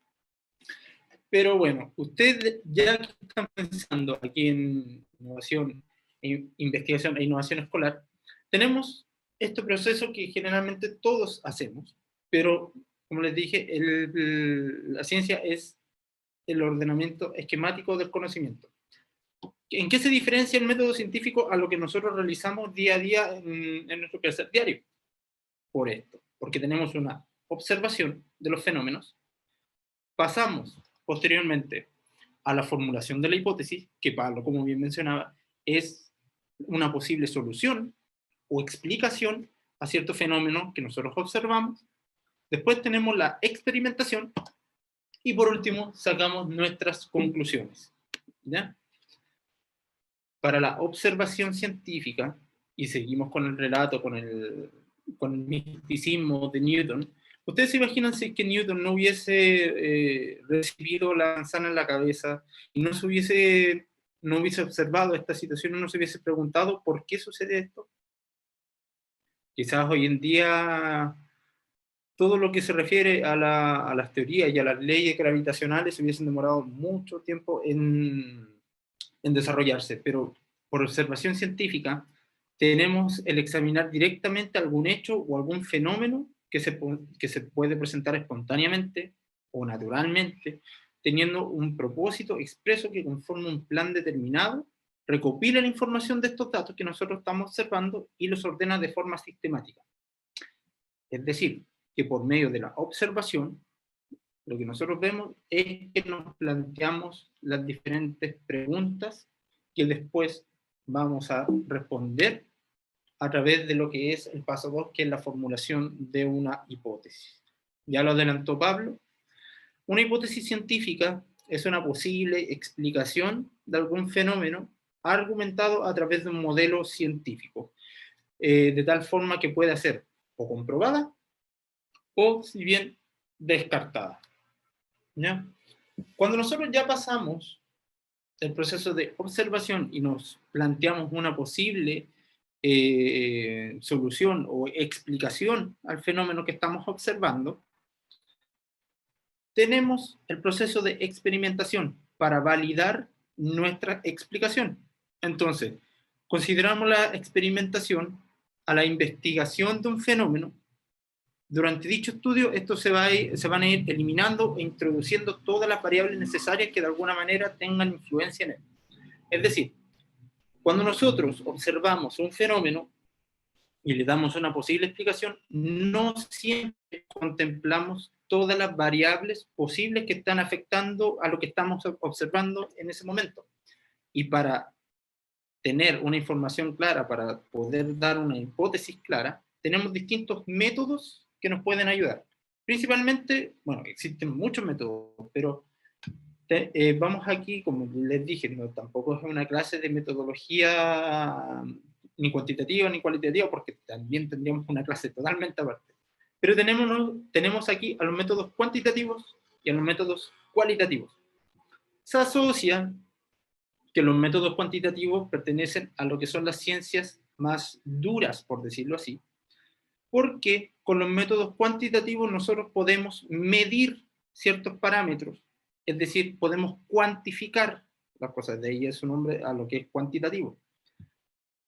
Pero bueno, ustedes ya que están pensando aquí en innovación, investigación e innovación escolar, tenemos este proceso que generalmente todos hacemos, pero como les dije, la ciencia es el ordenamiento esquemático del conocimiento. ¿En qué se diferencia el método científico a lo que nosotros realizamos día a día en nuestro quehacer diario? Por esto, porque tenemos una observación de los fenómenos, pasamos posteriormente a la formulación de la hipótesis, que Pablo, como bien mencionaba, es una posible solución o explicación a cierto fenómeno que nosotros observamos. Después tenemos la experimentación y por último sacamos nuestras conclusiones, ¿ya? Para la observación científica, y seguimos con el relato, con el misticismo de Newton, ustedes se imaginan si que Newton no hubiese recibido la manzana en la cabeza y no hubiese observado esta situación, no se hubiese preguntado por qué sucede esto. Quizás hoy en día todo lo que se refiere a las teorías y a las leyes gravitacionales se hubiesen demorado mucho tiempo en desarrollarse, pero por observación científica tenemos el examinar directamente algún hecho o algún fenómeno que se puede presentar espontáneamente o naturalmente, teniendo un propósito expreso que conforme un plan determinado, recopila la información de estos datos que nosotros estamos observando y los ordena de forma sistemática. Es decir, que por medio de la observación, lo que nosotros vemos es que nos planteamos las diferentes preguntas que después vamos a responder a través de lo que es el paso 2, que es la formulación de una hipótesis. Ya lo adelantó Pablo. Una hipótesis científica es una posible explicación de algún fenómeno argumentado a través de un modelo científico, de tal forma que pueda ser o comprobada o, si bien, descartada. ¿Ya? Cuando nosotros ya pasamos el proceso de observación y nos planteamos una posible solución o explicación al fenómeno que estamos observando, tenemos el proceso de experimentación para validar nuestra explicación. Entonces, consideramos la experimentación a la investigación de un fenómeno. Durante dicho estudio, esto se van a ir eliminando e introduciendo todas las variables necesarias que de alguna manera tengan influencia en él. Es decir, cuando nosotros observamos un fenómeno y le damos una posible explicación, no siempre contemplamos todas las variables posibles que están afectando a lo que estamos observando en ese momento. Y para tener una información clara, para poder dar una hipótesis clara, tenemos distintos métodos que nos pueden ayudar. Principalmente, bueno, existen muchos métodos, pero vamos aquí, como les dije, no, tampoco es una clase de metodología ni cuantitativa ni cualitativa, porque también tendríamos una clase totalmente aparte. Pero tenemos aquí a los métodos cuantitativos y a los métodos cualitativos. Se asocia que los métodos cuantitativos pertenecen a lo que son las ciencias más duras, por decirlo así, porque con los métodos cuantitativos nosotros podemos medir ciertos parámetros, es decir, podemos cuantificar las cosas, de ahí es su nombre a lo que es cuantitativo.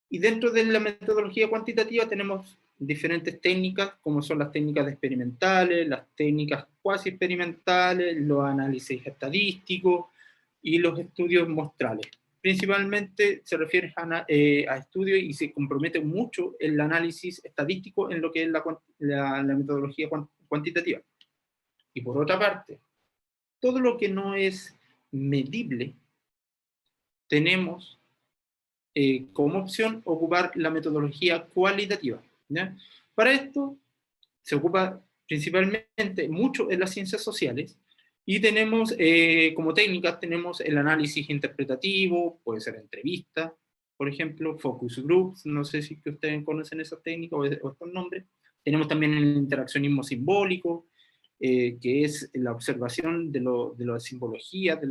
Y dentro de la metodología cuantitativa tenemos diferentes técnicas, como son las técnicas experimentales, las técnicas cuasi experimentales, los análisis estadísticos y los estudios muestrales. Principalmente se refiere a estudios y se compromete mucho el análisis estadístico en lo que es la metodología cuantitativa. Y por otra parte, todo lo que no es medible, tenemos como opción ocupar la metodología cualitativa, ¿ya? Para esto se ocupa principalmente mucho en las ciencias sociales, y tenemos como técnicas, tenemos el análisis interpretativo, puede ser entrevista, por ejemplo, focus groups, no sé si ustedes conocen esas técnicas o estos nombres. Tenemos también el interaccionismo simbólico, que es la observación de la simbología, de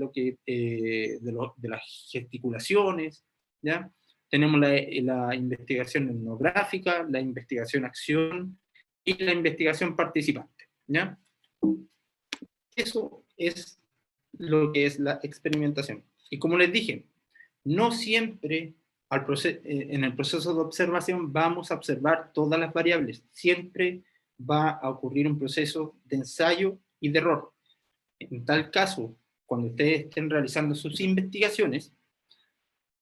las gesticulaciones, ¿ya? Tenemos la investigación etnográfica, la investigación acción y la investigación participante, ¿ya? Eso es lo que es la experimentación. Y como les dije, no siempre en el proceso de observación vamos a observar todas las variables. Siempre va a ocurrir un proceso de ensayo y de error. En tal caso, cuando ustedes estén realizando sus investigaciones,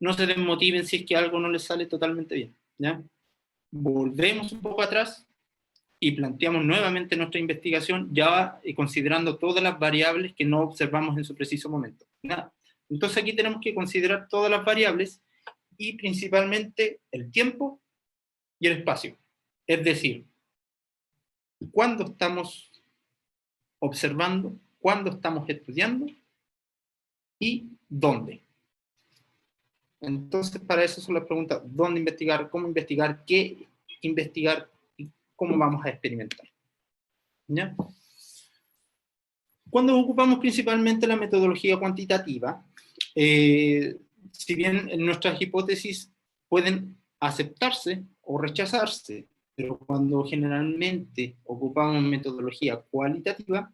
no se desmotiven si es que algo no les sale totalmente bien, ¿ya? Volvemos un poco atrás y planteamos nuevamente nuestra investigación, ya considerando todas las variables que no observamos en su preciso momento, ¿ya? Entonces aquí tenemos que considerar todas las variables y principalmente el tiempo y el espacio. Es decir, cuándo estamos observando, cuándo estamos estudiando y dónde. Entonces, para eso son las preguntas: ¿dónde investigar? ¿Cómo investigar? ¿Qué investigar? ¿Y cómo vamos a experimentar? ¿Ya? Cuando ocupamos principalmente la metodología cuantitativa, si bien nuestras hipótesis pueden aceptarse o rechazarse, pero cuando generalmente ocupamos metodología cualitativa,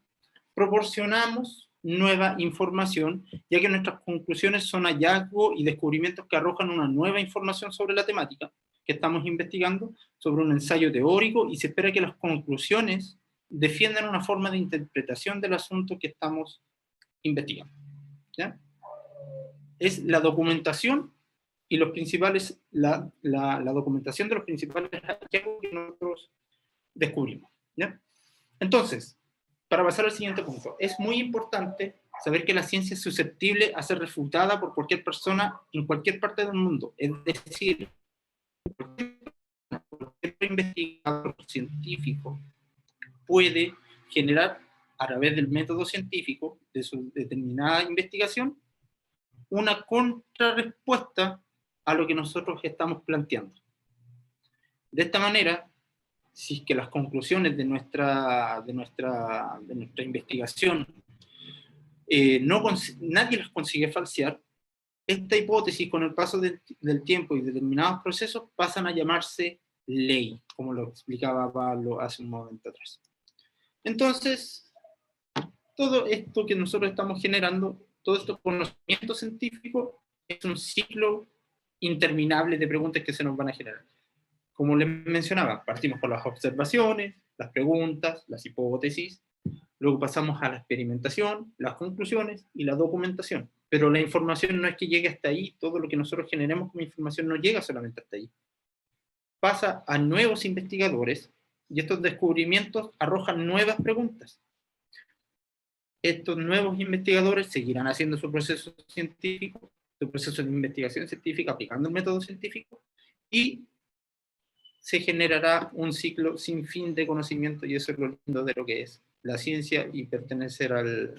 proporcionamos nueva información, ya que nuestras conclusiones son hallazgos y descubrimientos que arrojan una nueva información sobre la temática, que estamos investigando sobre un ensayo teórico y se espera que las conclusiones defiendan una forma de interpretación del asunto que estamos investigando. ¿Ya? Es la documentación y los principales, la documentación de los principales hallazgos que nosotros descubrimos. ¿Ya? Entonces, para pasar al siguiente punto, es muy importante saber que la ciencia es susceptible a ser refutada por cualquier persona en cualquier parte del mundo. Es decir, cualquier investigador científico puede generar, a través del método científico, de su determinada investigación, una contrarrespuesta a lo que nosotros estamos planteando. De esta manera, si es que las conclusiones de nuestra investigación nadie las consigue falsear, esta hipótesis con el paso del tiempo y determinados procesos pasan a llamarse ley, como lo explicaba Pablo hace un momento atrás. Entonces, todo esto que nosotros estamos generando, todo este conocimiento científico, es un ciclo interminable de preguntas que se nos van a generar. Como les mencionaba, partimos por las observaciones, las preguntas, las hipótesis, luego pasamos a la experimentación, las conclusiones y la documentación. Pero la información no es que llegue hasta ahí, todo lo que nosotros generemos como información no llega solamente hasta ahí. Pasa a nuevos investigadores y estos descubrimientos arrojan nuevas preguntas. Estos nuevos investigadores seguirán haciendo su proceso científico, su proceso de investigación científica, aplicando el método científico, y se generará un ciclo sin fin de conocimiento, y eso es lo lindo de lo que es la ciencia y pertenecer al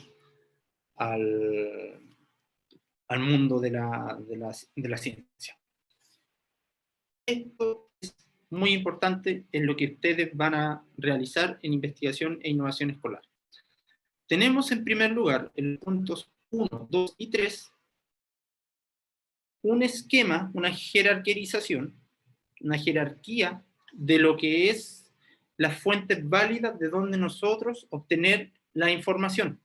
mundo de la ciencia. Esto es muy importante en lo que ustedes van a realizar en investigación e innovación escolar. Tenemos en primer lugar, en los puntos 1, 2 y 3, un esquema, una jerarquización, una jerarquía de lo que es las fuentes válidas de donde nosotros obtener la información.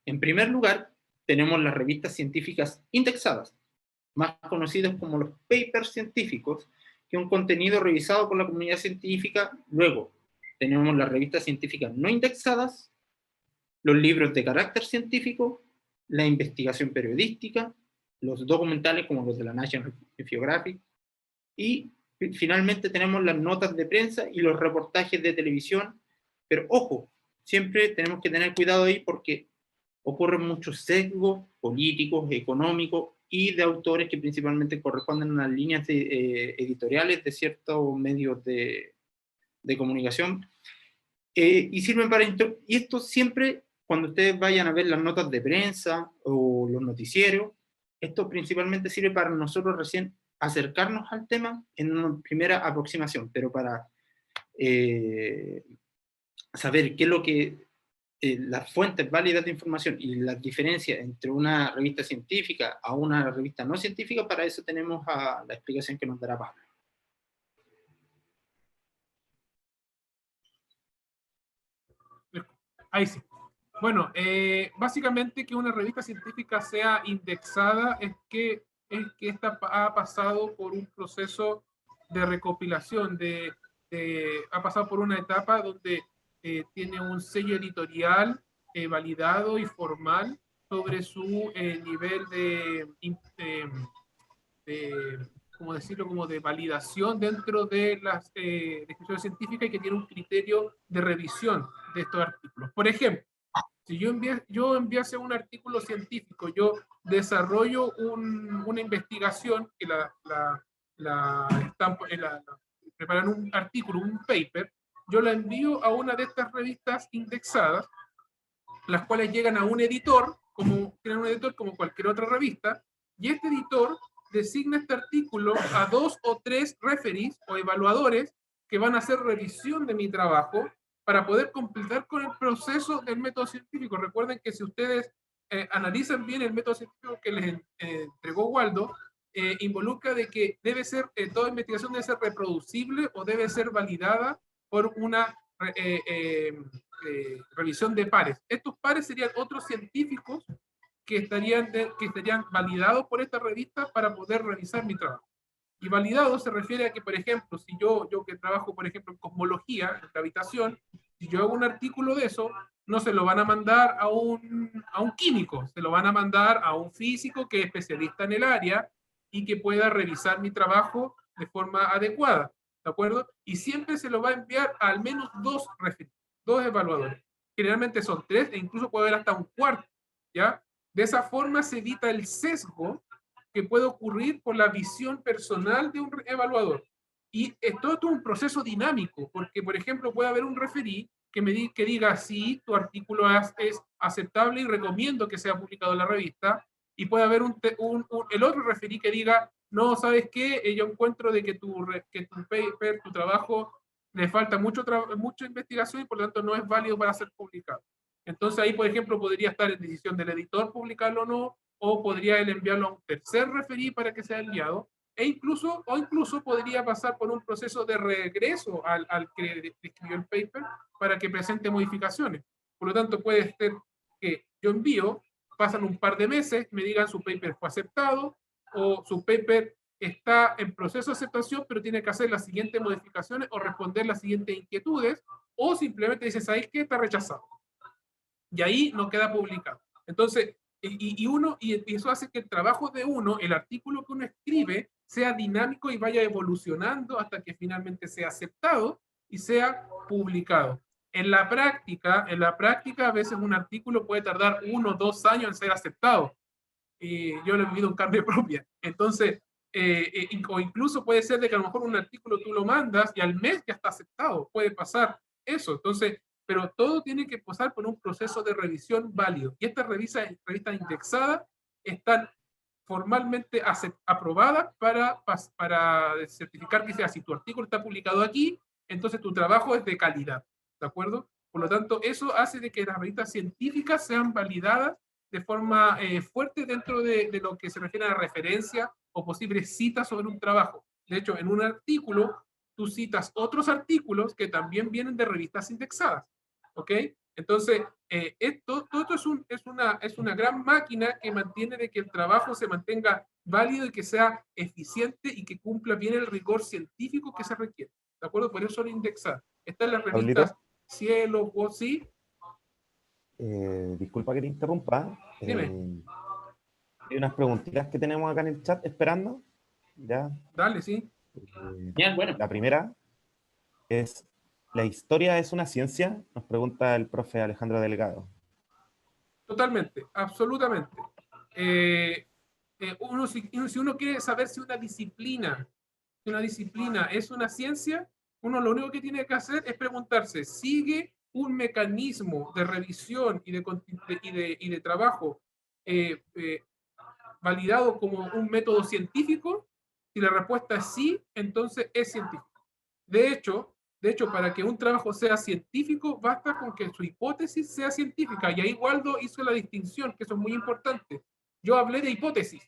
En primer lugar, tenemos las revistas científicas indexadas, más conocidas como los papers científicos, que es un contenido revisado por la comunidad científica. Luego, tenemos las revistas científicas no indexadas, los libros de carácter científico, la investigación periodística, los documentales como los de la National Geographic, y finalmente tenemos las notas de prensa y los reportajes de televisión. Pero ojo, siempre tenemos que tener cuidado ahí porque ocurren muchos sesgos políticos, económicos y de autores que principalmente corresponden a las líneas editoriales de ciertos medios de comunicación, y sirven para... Y esto siempre, cuando ustedes vayan a ver las notas de prensa o los noticieros, esto principalmente sirve para nosotros recién acercarnos al tema en una primera aproximación, pero para saber qué es lo que las fuentes válidas de información y las diferencias entre una revista científica a una revista no científica, para eso tenemos a la explicación que nos dará Pablo. Ahí sí. Bueno, básicamente que una revista científica sea indexada es que esta ha pasado por un proceso de recopilación, ha pasado por una etapa donde tiene un sello editorial validado y formal sobre su nivel ¿cómo decirlo?, como de validación dentro de las descripciones científicas, y que tiene un criterio de revisión de estos artículos. Por ejemplo, si yo enviase un artículo científico, yo desarrollo una investigación que preparan un artículo, un paper, yo la envío a una de estas revistas indexadas, las cuales llegan a un editor, tienen un editor como cualquier otra revista, y este editor designa este artículo a 2 o 3 referees o evaluadores que van a hacer revisión de mi trabajo para poder completar con el proceso del método científico. Recuerden que si ustedes analizan bien el método científico que les entregó Waldo, involucra de que toda investigación debe ser reproducible o debe ser validada por una revisión de pares. Estos pares serían otros científicos que estarían validados por esta revista para poder revisar mi trabajo. Y validado se refiere a que, por ejemplo, si yo que trabajo, por ejemplo, en cosmología, en gravitación, si yo hago un artículo de eso, no se lo van a mandar a un químico, se lo van a mandar a un físico que es especialista en el área y que pueda revisar mi trabajo de forma adecuada, ¿de acuerdo? Y siempre se lo va a enviar a al menos dos evaluadores. Generalmente son 3 e incluso puede haber hasta un cuarto, ¿ya? De esa forma se evita el sesgo que puede ocurrir por la visión personal de un evaluador. Y es todo un proceso dinámico, porque, por ejemplo, puede haber un referí que diga, sí, tu artículo es aceptable y recomiendo que sea publicado en la revista, y puede haber el otro referí que diga, no, ¿sabes qué? Yo encuentro de que tu paper, tu trabajo, le falta mucha investigación y por lo tanto no es válido para ser publicado. Entonces ahí, por ejemplo, podría estar en decisión del editor publicarlo o no, o podría él enviarlo a un tercer referí para que sea enviado, incluso podría pasar por un proceso de regreso al que escribió el paper para que presente modificaciones. Por lo tanto, puede ser que yo envío, pasan un par de meses, me digan su paper fue aceptado, o su paper está en proceso de aceptación, pero tiene que hacer las siguientes modificaciones o responder las siguientes inquietudes, o simplemente dice, ¿sabéis qué? Está rechazado. Y ahí no queda publicado. Entonces, y eso hace que el trabajo de uno, el artículo que uno escribe, sea dinámico y vaya evolucionando hasta que finalmente sea aceptado y sea publicado. En la práctica, a veces un artículo puede tardar 1 o 2 años en ser aceptado. Yo lo he vivido en carne propia. Entonces, o incluso puede ser de que a lo mejor un artículo tú lo mandas y al mes ya está aceptado. Puede pasar eso. Entonces, pero todo tiene que pasar por un proceso de revisión válido. Y estas revistas indexadas están formalmente aprobadas para certificar que sea, si tu artículo está publicado aquí, entonces tu trabajo es de calidad, ¿de acuerdo? Por lo tanto, eso hace de que las revistas científicas sean validadas de forma fuerte dentro de lo que se refiere a referencia o posibles citas sobre un trabajo. De hecho, en un artículo, tú citas otros artículos que también vienen de revistas indexadas. ¿Ok? Entonces, todo esto es una gran máquina que mantiene de que el trabajo se mantenga válido y que sea eficiente y que cumpla bien el rigor científico que se requiere. ¿De acuerdo? Por eso son indexadas. Están las revistas Cielo, WOSI. Disculpa que te interrumpa. Dime. Hay unas preguntitas que tenemos acá en el chat esperando. ¿Ya? Dale, sí. Bien, bueno. La primera es, ¿la historia es una ciencia? Nos pregunta el profe Alejandro Delgado. Totalmente, absolutamente. Si uno quiere saber si una disciplina es una ciencia, uno lo único que tiene que hacer es preguntarse, ¿sigue un mecanismo de revisión y de trabajo validado como un método científico? Si la respuesta es sí, entonces es científico. De hecho, para que un trabajo sea científico, basta con que su hipótesis sea científica. Y ahí Waldo hizo la distinción, que eso es muy importante. Yo hablé de hipótesis,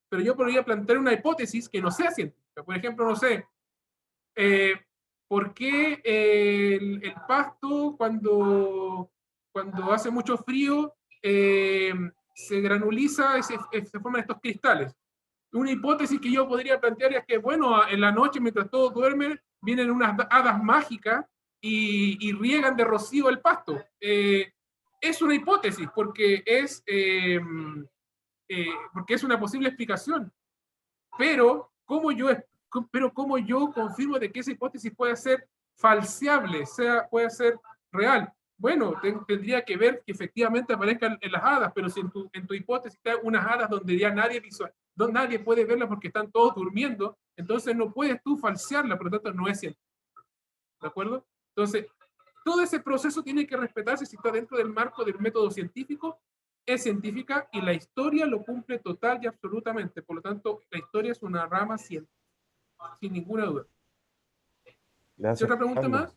pero yo podría plantear una hipótesis que no sea científica. Por ejemplo, no sé, ¿por qué el pasto cuando hace mucho frío se granuliza y se forman estos cristales? Una hipótesis que yo podría plantear es que, bueno, en la noche, mientras todos duermen, vienen unas hadas mágicas y riegan de rocío el pasto. Es una hipótesis porque es una posible explicación. Pero, ¿cómo yo confirmo de que esa hipótesis puede ser falseable, puede ser real? Bueno, tendría que ver que efectivamente aparezcan en las hadas, pero si en tu hipótesis hay unas hadas donde ya nadie puede verlas porque están todos durmiendo, entonces no puedes tú falsearla, por lo tanto no es científico. ¿De acuerdo? Entonces, todo ese proceso tiene que respetarse si está dentro del marco del método científico, es científica y la historia lo cumple total y absolutamente. Por lo tanto, la historia es una rama científica, sin ninguna duda. Gracias. ¿Otra pregunta más?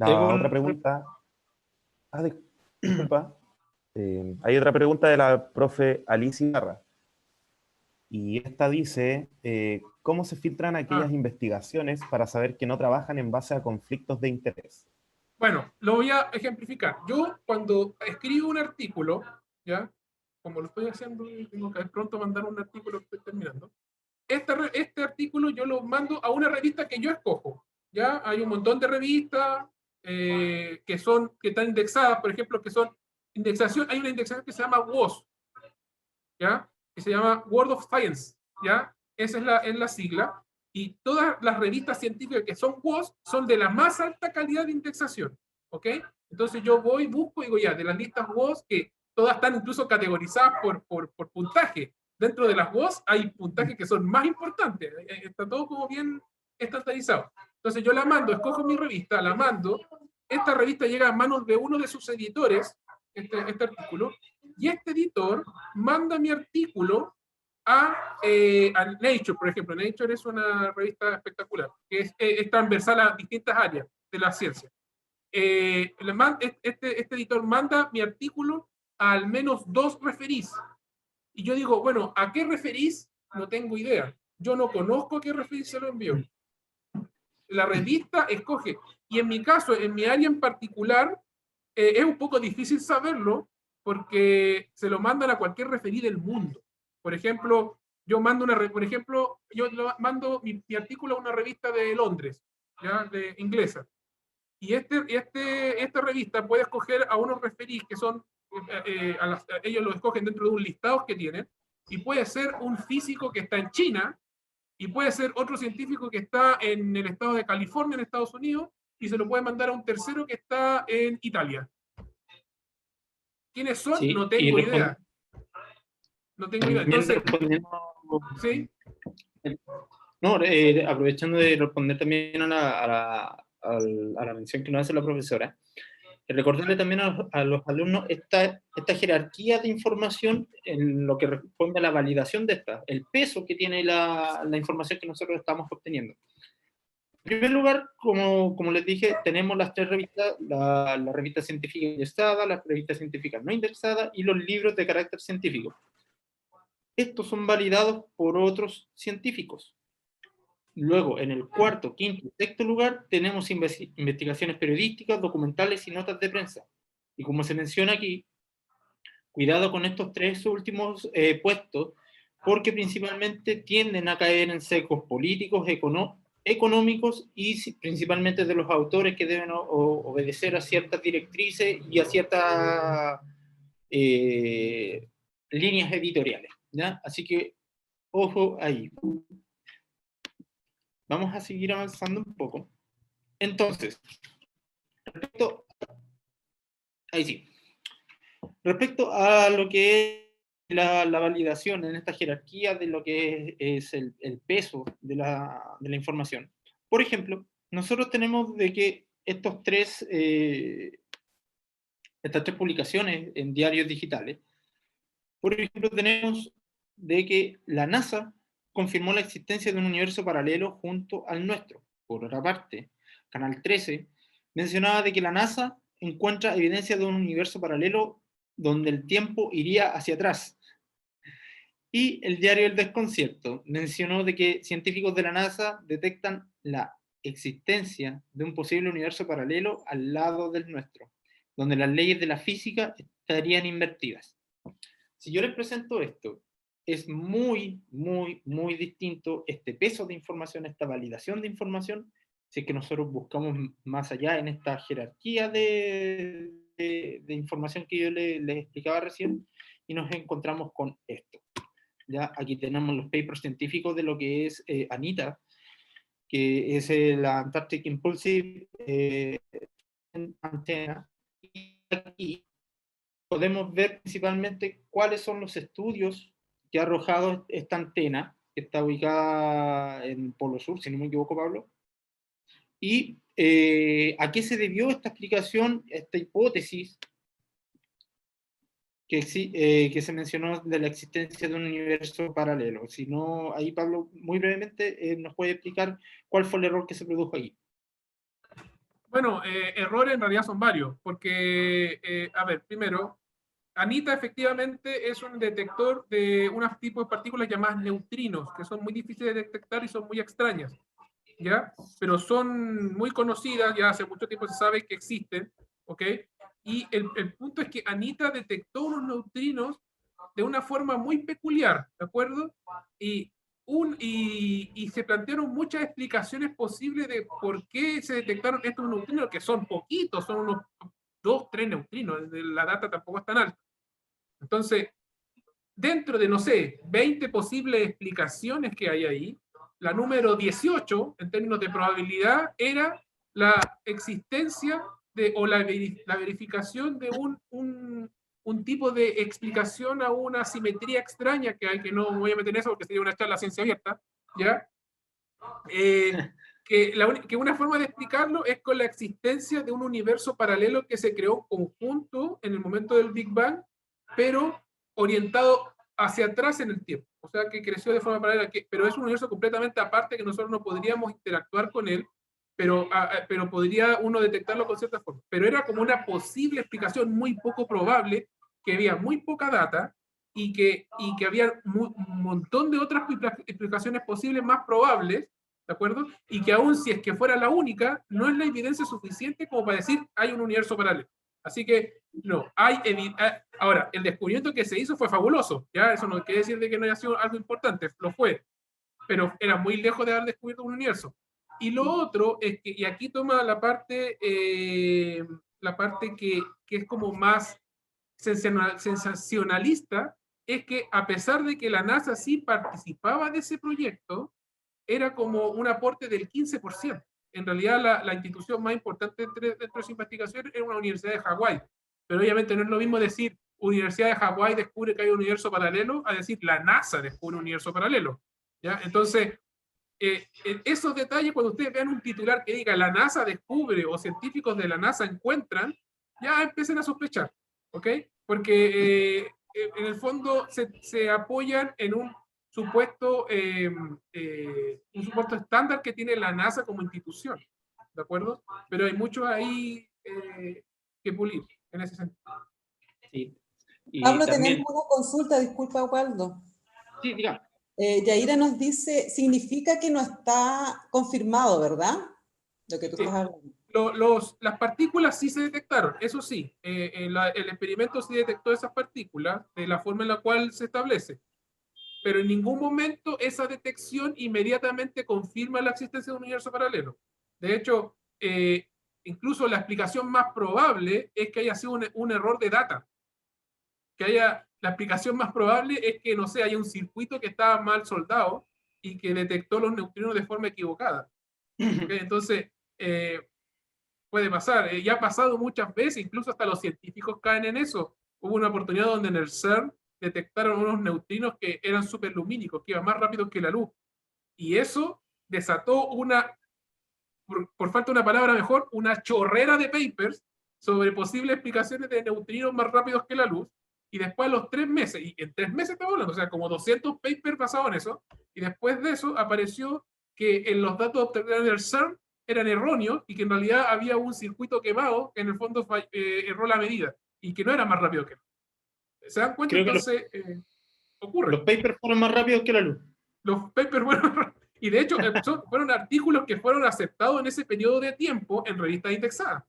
Otra pregunta. Disculpa. Hay otra pregunta de la profe Alicia Ibarra. Y esta dice, ¿cómo se filtran aquellas investigaciones para saber que no trabajan en base a conflictos de interés? Bueno, lo voy a ejemplificar. Yo cuando escribo un artículo, ¿ya? Como lo estoy haciendo, tengo que pronto mandar un artículo que estoy terminando. Este artículo yo lo mando a una revista que yo escojo. ¿Ya? Hay un montón de revistas que están indexadas, por ejemplo, que son indexación, hay una indexación que se llama WOS, ¿ya? Que se llama World of Science, ¿ya? Esa es la sigla, y todas las revistas científicas que son WOS son de la más alta calidad de indexación, ¿ok? Entonces yo voy, busco y digo ya, de las listas WOS, que todas están incluso categorizadas por puntaje. Dentro de las WOS hay puntajes que son más importantes, está todo como bien estandarizado. Entonces yo la mando, escojo mi revista, la mando, esta revista llega a manos de uno de sus editores, este artículo, y este editor manda mi artículo a Nature, por ejemplo. Nature es una revista espectacular, que es transversal a distintas áreas de la ciencia. Este editor manda mi artículo a al menos 2 referís. Y yo digo, bueno, ¿a qué referís? No tengo idea. Yo no conozco a qué referís se lo envió. La revista escoge. Y en mi caso, en mi área en particular, es un poco difícil saberlo porque se lo mandan a cualquier referí del mundo. Por ejemplo, yo mando mi artículo a una revista de Londres, ¿ya? De inglesa. Y esta revista puede escoger a unos referís que son, ellos lo escogen dentro de un listado que tienen, y puede ser un físico que está en China, y puede ser otro científico que está en el estado de California, en Estados Unidos, y se lo puede mandar a un tercero que está en Italia. ¿Quiénes son? Sí, no tengo idea. No tengo idea. Entonces, ¿sí? No, aprovechando de responder también a la mención que nos hace la profesora, recordarle también a los alumnos esta jerarquía de información en lo que responde a la validación de esta, el peso que tiene la información que nosotros estamos obteniendo. En primer lugar, como les dije, tenemos las 3 revistas, la revista científica indexada, la revista científica no indexada y los libros de carácter científico. Estos son validados por otros científicos. Luego, en el 4º, 5º y 6º lugar, tenemos investigaciones periodísticas, documentales y notas de prensa. Y como se menciona aquí, cuidado con estos 3 últimos puestos, porque principalmente tienden a caer en sesgos políticos, económicos y principalmente de los autores que deben obedecer a ciertas directrices y a ciertas líneas editoriales, ¿ya? Así que, ojo ahí. Vamos a seguir avanzando un poco. Entonces, respecto a lo que es la validación en esta jerarquía de lo que es el peso de la información. Por ejemplo, nosotros tenemos de que estas 3 publicaciones en diarios digitales, por ejemplo, tenemos de que la NASA confirmó la existencia de un universo paralelo junto al nuestro. Por otra parte, Canal 13 mencionaba de que la NASA encuentra evidencia de un universo paralelo donde el tiempo iría hacia atrás. Y el diario El Desconcierto mencionó de que científicos de la NASA detectan la existencia de un posible universo paralelo al lado del nuestro, donde las leyes de la física estarían invertidas. Si yo les presento esto, es muy, muy, muy distinto este peso de información, esta validación de información, si es que nosotros buscamos más allá en esta jerarquía de información que yo les explicaba recién, y nos encontramos con esto. Ya aquí tenemos los papers científicos de lo que es ANITA, que es la Antarctic Impulsive Antenna, y aquí podemos ver principalmente cuáles son los estudios que ha arrojado esta antena, que está ubicada en el Polo Sur, si no me equivoco, Pablo, y a qué se debió esta explicación, esta hipótesis que se mencionó de la existencia de un universo paralelo. Si no, ahí Pablo, muy brevemente, nos puede explicar cuál fue el error que se produjo ahí. Bueno, errores en realidad son varios, porque, a ver, primero, ANITA efectivamente es un detector de unos tipos de partículas llamadas neutrinos, que son muy difíciles de detectar y son muy extrañas, ¿ya? Pero son muy conocidas, ya hace mucho tiempo se sabe que existen, ¿ok? Y el punto es que ANITA detectó unos neutrinos de una forma muy peculiar, ¿de acuerdo? Y y se plantearon muchas explicaciones posibles de por qué se detectaron estos neutrinos, que son poquitos, son unos 2, 3 neutrinos, la data tampoco es tan alta. Entonces, dentro de, no sé, 20 posibles explicaciones que hay ahí, la número 18, en términos de probabilidad, era la existencia o la verificación de un tipo de explicación a una simetría extraña que hay, que no voy a meter en eso porque sería una charla a ciencia abierta, ¿ya? Que una forma de explicarlo es con la existencia de un universo paralelo que se creó conjunto en el momento del Big Bang, pero orientado hacia atrás en el tiempo. O sea, que creció de forma paralela, pero es un universo completamente aparte que nosotros no podríamos interactuar con él, pero podría uno detectarlo con cierta forma. Pero era como una posible explicación muy poco probable, que había muy poca data y que había un montón de otras explicaciones posibles más probables, ¿de acuerdo? Y que aún si es que fuera la única, no es la evidencia suficiente como para decir hay un universo paralelo. Así que, no, ahora, el descubrimiento que se hizo fue fabuloso, ¿ya? Eso no quiere decir de que no haya sido algo importante, lo fue, pero era muy lejos de haber descubierto un universo. Y lo otro es que, y aquí toma la parte que es como más sensacionalista, es que a pesar de que la NASA sí participaba de ese proyecto, era como un aporte del 15%. En realidad, la institución más importante dentro de esa investigación era una universidad de Hawái. Pero obviamente no es lo mismo decir Universidad de Hawái descubre que hay un universo paralelo a decir la NASA descubre un universo paralelo, ¿ya? Entonces, esos detalles, cuando ustedes vean un titular que diga la NASA descubre o científicos de la NASA encuentran, ya empiecen a sospechar, ¿ok? Porque en el fondo se apoyan en un supuesto estándar que tiene la NASA como institución, ¿de acuerdo? Pero hay mucho ahí que pulir en ese sentido. Sí. Pablo, tenemos una consulta, disculpa, Waldo. Sí, diga. Yaira nos dice, significa que no está confirmado, ¿verdad? Lo que tú estás hablando. Las partículas sí se detectaron, eso sí, el experimento sí detectó esas partículas de la forma en la cual se establece, pero en ningún momento esa detección inmediatamente confirma la existencia de un universo paralelo. De hecho, incluso la explicación más probable es que haya sido un error de data. La explicación más probable es que, no sé, haya un circuito que estaba mal soldado y que detectó los neutrinos de forma equivocada. ¿Okay? Entonces, puede pasar. Ya ha pasado muchas veces, incluso hasta los científicos caen en eso. Hubo una oportunidad donde en el CERN detectaron unos neutrinos que eran superlumínicos, que iban más rápido que la luz. Y eso desató por falta de una palabra mejor, una chorrera de papers sobre posibles explicaciones de neutrinos más rápidos que la luz. Y después a los 3 meses, y en 3 meses estamos hablando, o sea, como 200 papers basados en eso, y después de eso apareció que en los datos obtenidos del CERN eran erróneos y que en realidad había un circuito quemado que en el fondo erró la medida y que no era más rápido que la luz. ¿Se dan cuenta? Creo entonces ocurre. Los papers fueron más rápidos que la luz. Los papers fueron, y de hecho fueron artículos que fueron aceptados en ese periodo de tiempo en revistas indexadas.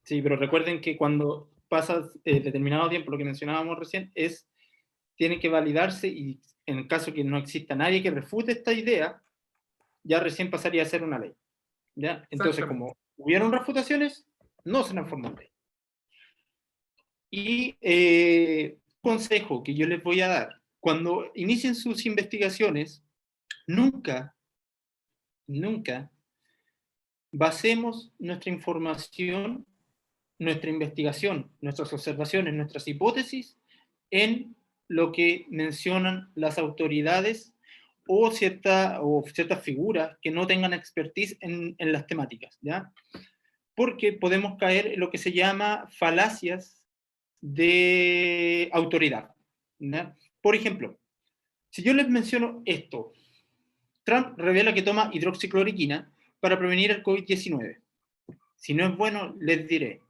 Sí, pero recuerden que cuando pasas determinado tiempo, lo que mencionábamos recién, tiene que validarse, y en el caso que no exista nadie que refute esta idea, ya recién pasaría a ser una ley, ¿ya? Entonces, como hubieron refutaciones, no se transformó en ley. Y consejo que yo les voy a dar, cuando inicien sus investigaciones, nunca basemos nuestra información, nuestra investigación, nuestras observaciones, nuestras hipótesis en lo que mencionan las autoridades o ciertas figuras que no tengan expertise en las temáticas, ¿ya? Porque podemos caer en lo que se llama falacias de autoridad, ¿ya? Por ejemplo, si yo les menciono esto, Trump revela que toma hidroxicloroquina para prevenir el COVID-19. Si no es bueno, les diré.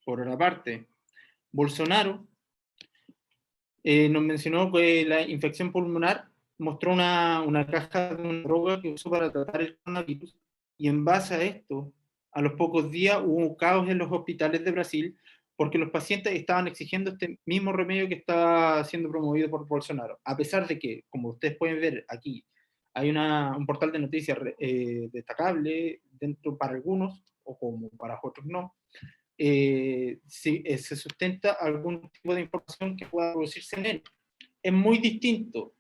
Por otra parte, Bolsonaro nos mencionó que la infección pulmonar mostró una caja de una droga que usó para tratar el coronavirus, y en base a esto, a los pocos días hubo caos en los hospitales de Brasil porque los pacientes estaban exigiendo este mismo remedio que está siendo promovido por Bolsonaro, a pesar de que, como ustedes pueden ver aquí, hay un portal de noticias destacable dentro para algunos, o como para otros no, se sustenta algún tipo de información que pueda producir CNN. Es muy distinto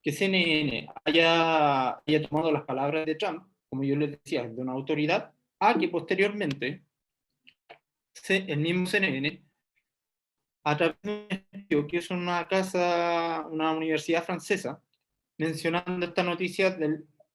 que CNN haya tomado las palabras de Trump, como yo les decía, de una autoridad, a que posteriormente el mismo CNN, a través de un estudio que es una universidad francesa, mencionando esta noticia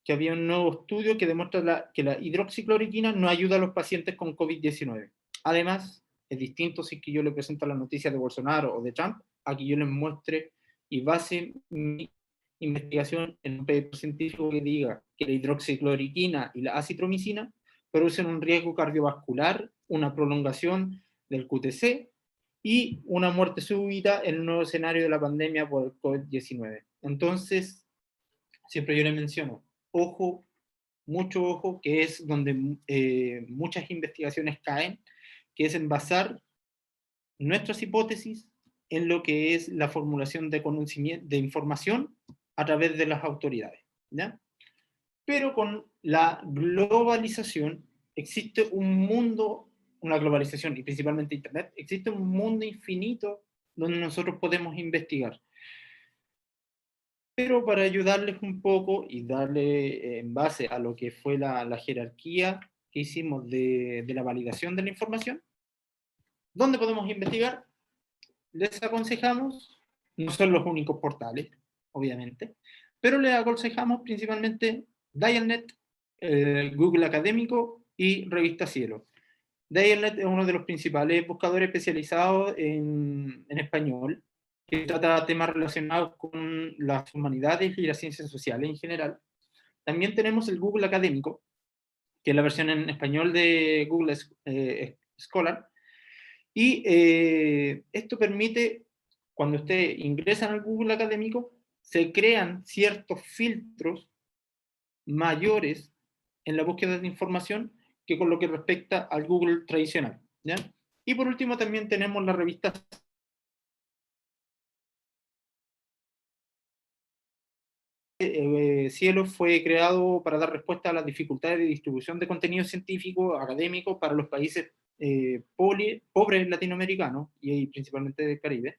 que había un nuevo estudio que demuestra que la hidroxicloroquina no ayuda a los pacientes con COVID-19. Además, es distinto si que yo le presento la noticia de Bolsonaro o de Trump, a que yo les muestre y base mi investigación en un paper científico que diga que la hidroxicloroquina y la acitromicina producen un riesgo cardiovascular, una prolongación del QTc y una muerte súbita en el nuevo escenario de la pandemia por el COVID-19. Entonces, siempre yo le menciono, ojo, mucho ojo, que es donde muchas investigaciones caen, que es en basar nuestras hipótesis en lo que es la formulación de conocimiento, de información a través de las autoridades, ¿ya? Pero con la globalización existe un mundo, una globalización y principalmente Internet, existe un mundo infinito donde nosotros podemos investigar. Pero para ayudarles un poco y darle en base a lo que fue la jerarquía que hicimos de la validación de la información, ¿dónde podemos investigar? Les aconsejamos, no son los únicos portales, obviamente, pero les aconsejamos principalmente Dialnet, Google Académico y Revista Cielo. Dialnet es uno de los principales buscadores especializados en español, que trata temas relacionados con las humanidades y las ciencias sociales en general. También tenemos el Google Académico, que es la versión en español de Google Scholar, y esto permite, cuando ustedes ingresan al Google Académico, se crean ciertos filtros mayores en la búsqueda de información que con lo que respecta al Google tradicional, ¿ya? Y por último también tenemos la revista Cielo. Fue creado para dar respuesta a las dificultades de distribución de contenido científico, académico, para los países pobres latinoamericanos y principalmente del Caribe.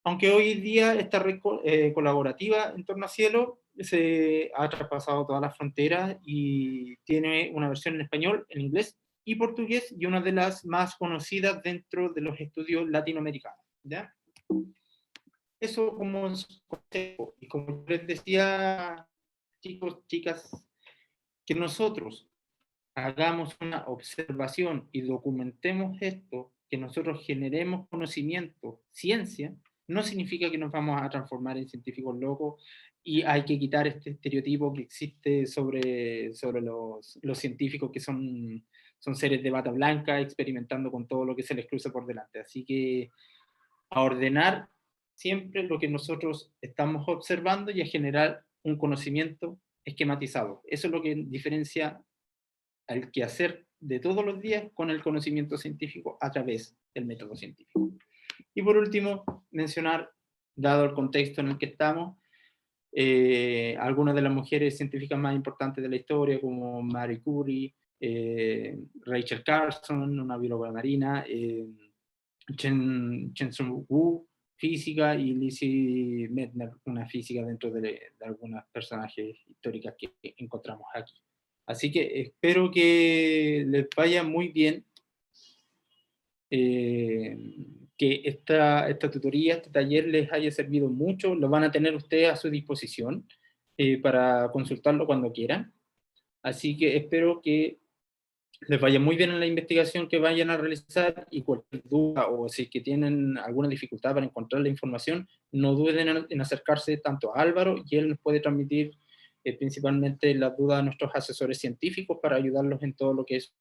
Aunque hoy día esta red colaborativa en torno a Cielo se ha traspasado todas las fronteras y tiene una versión en español, en inglés y portugués, y una de las más conocidas dentro de los estudios latinoamericanos, ¿ya? Eso como consejo. Y como les decía, chicos, chicas, que nosotros hagamos una observación y documentemos esto, que nosotros generemos conocimiento, ciencia, no significa que nos vamos a transformar en científicos locos, y hay que quitar este estereotipo que existe sobre los científicos que son seres de bata blanca experimentando con todo lo que se les cruza por delante. Así que a ordenar siempre lo que nosotros estamos observando y a generar un conocimiento esquematizado. Eso es lo que diferencia al quehacer de todos los días con el conocimiento científico a través del método científico. Y por último, mencionar, dado el contexto en el que estamos, algunas de las mujeres científicas más importantes de la historia, como Marie Curie, Rachel Carson, una bióloga marina, Chen Wu, física, y Lizzie Meitner, una física dentro de algunas personajes históricas que encontramos aquí. Así que espero que les vaya muy bien, que esta tutoría, este taller les haya servido mucho. Lo van a tener ustedes a su disposición para consultarlo cuando quieran. Así que espero que les vaya muy bien en la investigación que vayan a realizar, y cualquier duda o si que tienen alguna dificultad para encontrar la información, no duden en acercarse tanto a Álvaro, y él nos puede transmitir principalmente las dudas a nuestros asesores científicos para ayudarlos en todo lo que es.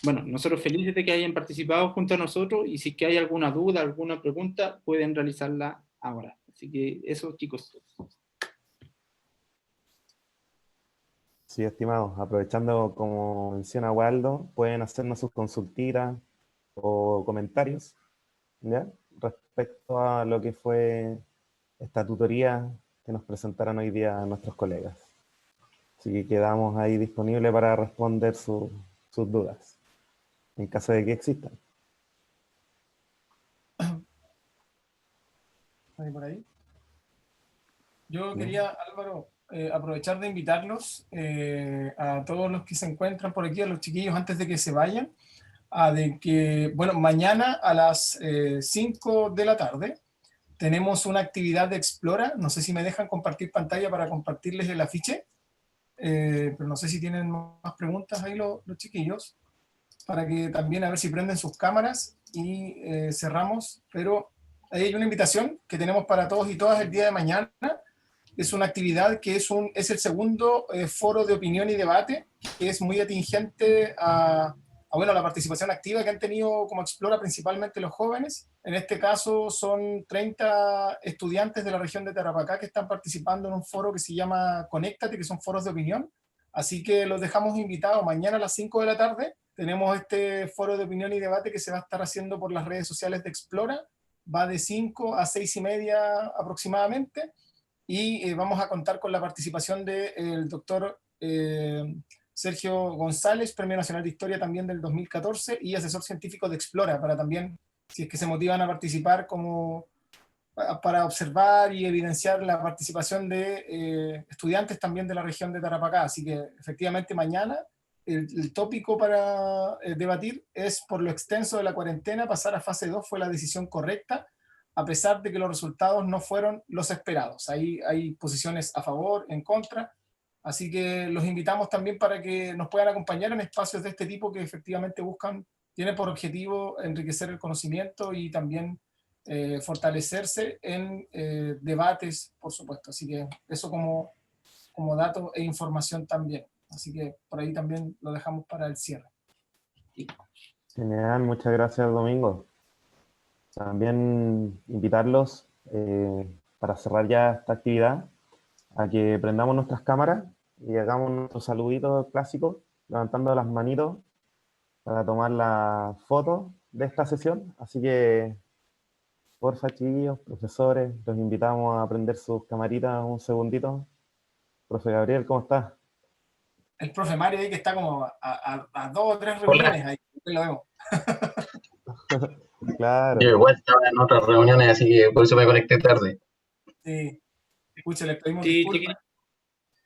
Bueno, nosotros felices de que hayan participado junto a nosotros, y si que hay alguna duda, alguna pregunta, pueden realizarla ahora. Así que eso, chicos. Sí, estimados, aprovechando como menciona Waldo, pueden hacernos sus consultitas o comentarios, ¿ya? Respecto a lo que fue esta tutoría que nos presentaron hoy día nuestros colegas. Así que quedamos ahí disponibles para responder sus dudas, en caso de que existan. ¿Ahí por ahí? Yo ¿No? quería, Álvaro, aprovechar de invitarlos a todos los que se encuentran por aquí, a los chiquillos, antes de que se vayan, de que, bueno, mañana a las 5 de la tarde tenemos una actividad de Explora. No sé si me dejan compartir pantalla para compartirles el afiche, pero no sé si tienen más preguntas ahí los chiquillos, para que también a ver si prenden sus cámaras y cerramos. Pero ahí hay una invitación que tenemos para todos y todas el día de mañana. Es una actividad que es el segundo foro de opinión y debate, que es muy atingente bueno, la participación activa que han tenido como Explora principalmente los jóvenes. En este caso son 30 estudiantes de la región de Tarapacá que están participando en un foro que se llama Conéctate, que son foros de opinión. Así que los dejamos invitados. Mañana a las 5 de la tarde tenemos este foro de opinión y debate que se va a estar haciendo por las redes sociales de Explora. Va de 5 a 6 y media aproximadamente. Y vamos a contar con la participación del doctor Sergio González, Premio Nacional de Historia también del 2014 y asesor científico de Explora, para también, si es que se motivan a participar, como para observar y evidenciar la participación de estudiantes también de la región de Tarapacá. Así que efectivamente mañana el tópico para debatir es: por lo extenso de la cuarentena, pasar a fase 2 fue la decisión correcta, a pesar de que los resultados no fueron los esperados. Ahí hay posiciones a favor, en contra, así que los invitamos también para que nos puedan acompañar en espacios de este tipo que efectivamente tienen por objetivo enriquecer el conocimiento y también fortalecerse en debates, por supuesto. Así que eso como dato e información también. Así que por ahí también lo dejamos para el cierre. Genial, muchas gracias, Domingo. También invitarlos para cerrar ya esta actividad a que prendamos nuestras cámaras y hagamos nuestro saludito clásico, levantando las manitos para tomar la foto de esta sesión. Así que, porfa, chiquillos, profesores, los invitamos a prender sus camaritas un segundito. Profe Gabriel, ¿cómo estás? El profe Mario ahí que está como a 2 o 3 reuniones, ahí lo vemos. Claro. Yo igual estaba en otras reuniones, así que por eso me conecté tarde. Sí, escucha, les pedimos Sí, disculpas.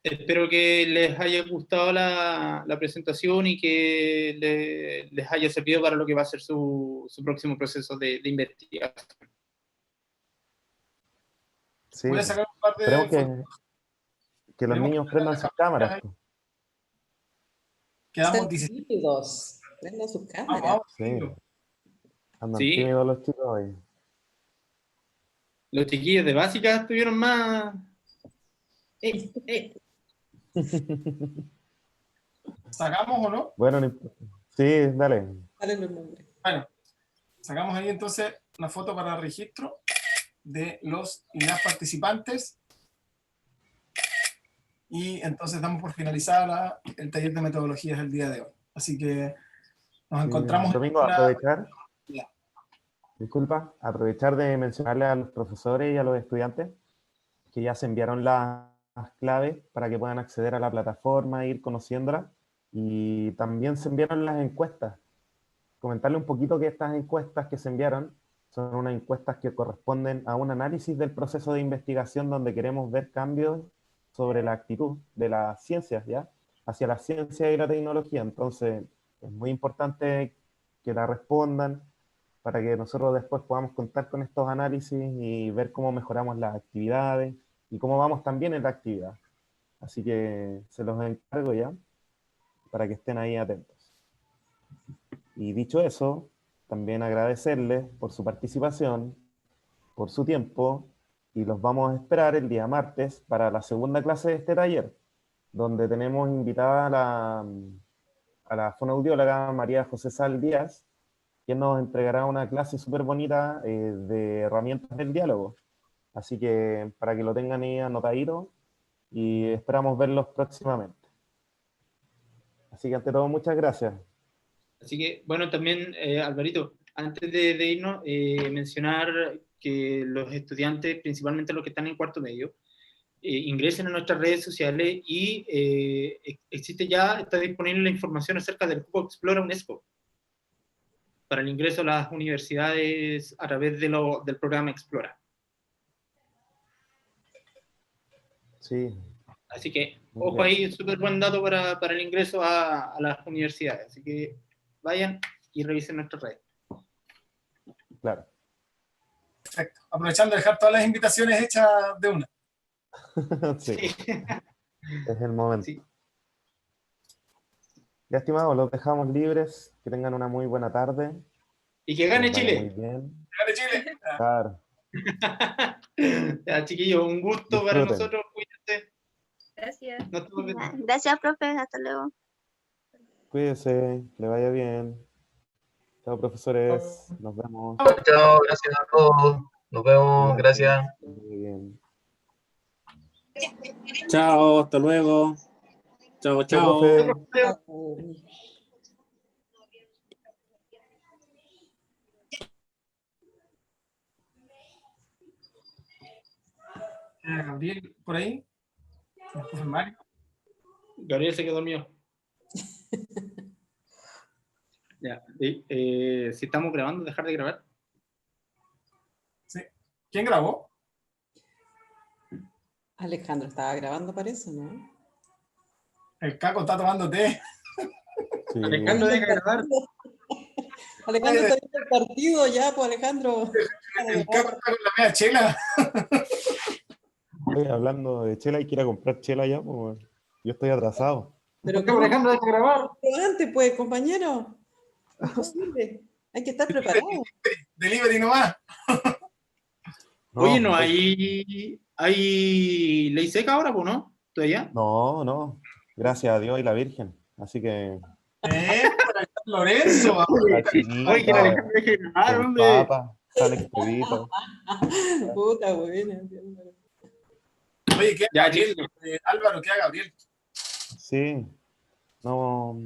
espero que les haya gustado la presentación y que les haya servido para lo que va a ser su próximo proceso de investigación. Sí, voy a sacar un par de esperemos fotos. que los niños prendan sus cámaras. Quedamos tímidos. Prendan sus cámaras. Vamos, Sí. Andan Sí. tímidos los chicos hoy. Los chiquillos de básica estuvieron más... ¿Sacamos o no? Bueno, sí, dale. Dale los nombres. Bueno, sacamos ahí entonces una foto para registro de los y las participantes. Y entonces damos por finalizada el taller de metodologías del día de hoy. Así que nos encontramos Domingo, en una... aprovechar. Ya. Disculpa, aprovechar de mencionarle a los profesores y a los estudiantes que ya se enviaron las claves para que puedan acceder a la plataforma e ir conociéndola. Y también se enviaron las encuestas. Comentarle un poquito que estas encuestas que se enviaron son unas encuestas que corresponden a un análisis del proceso de investigación donde queremos ver cambios sobre la actitud de las ciencias, ¿ya? Hacia la ciencia y la tecnología. Entonces, es muy importante que la respondan para que nosotros después podamos contar con estos análisis y ver cómo mejoramos las actividades y cómo vamos también en la actividad. Así que se los encargo ya, para que estén ahí atentos. Y dicho eso, también agradecerles por su participación, por su tiempo, y los vamos a esperar el día martes para la segunda clase de este taller, donde tenemos invitada a la fonoaudióloga María José Sal Díaz, quien nos entregará una clase súper bonita de herramientas del diálogo. Así que para que lo tengan ahí anotadito, y esperamos verlos próximamente. Así que ante todo, muchas gracias. Así que, bueno, también, Alvarito, antes de irnos, mencionar que los estudiantes, principalmente los que están en cuarto medio, ingresen a nuestras redes sociales y está disponible la información acerca del Cupo Explora UNESCO para el ingreso a las universidades a través del programa Explora. Sí. Así que, Muy ojo bien. ahí, súper buen dato para el ingreso a las universidades. Así que vayan y revisen nuestras redes. Claro. Perfecto. Aprovechando de dejar todas las invitaciones hechas de una. Sí. Es el momento. Sí. Ya, estimados, los dejamos libres. Que tengan una muy buena tarde. Y que gane les vaya Chile. Muy bien. ¡Gane Chile! Claro. Ya, chiquillos, un gusto para Disfruten. nosotros. Cuídense. Gracias. No estamos viendo. Gracias, profe. Hasta luego. Cuídense, que le vaya bien. Chao, profesores. Nos vemos. Chao, gracias a todos. Nos vemos, gracias. Muy bien. Chao, hasta luego. Chao, Chao, chao. profe. Gabriel, por ahí. El profe Mario. Gabriel se quedó dormido. Ya, si estamos grabando, dejar de grabar. Sí. ¿Quién grabó? Alejandro estaba grabando, parece, ¿no? El Caco está tomando té. Sí. Alejandro, deja de grabar. Alejandro está viendo el partido ya, pues Alejandro. El Caco está con la media chela. Oye, hablando de chela, hay que ir a comprar chela ya, pues. Yo estoy atrasado. Pero ¿Por qué Alejandro deja de grabar? antes, pues, compañero. Imposible. Hay que estar preparado. Delivery nomás. No, Oye, no hay ley seca ahora, pues, ¿no? ¿Todavía? No. Gracias a Dios y la Virgen. Así que. Lorenzo. La chinita, Oye, que la Alejandro deje de grabar, el hombre. Papa, San Expedito. Puta buena. Oye, ¿qué Ya, Gabriel? chicos. Álvaro, ¿qué haga Gabriel? Sí. No.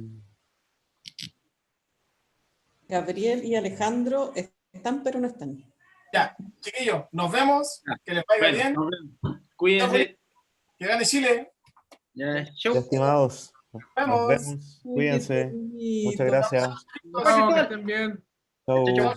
Gabriel y Alejandro están, pero no están. Ya, chiquillos, nos vemos. Que les vaya Bueno, bien. nos vemos. Cuídense. Que gane Chile. Ya, Ya, chau. estimados. Nos Vemos. vemos. Cuídense. Muchas gracias. No, que estén bien. Chau. Chau, chau.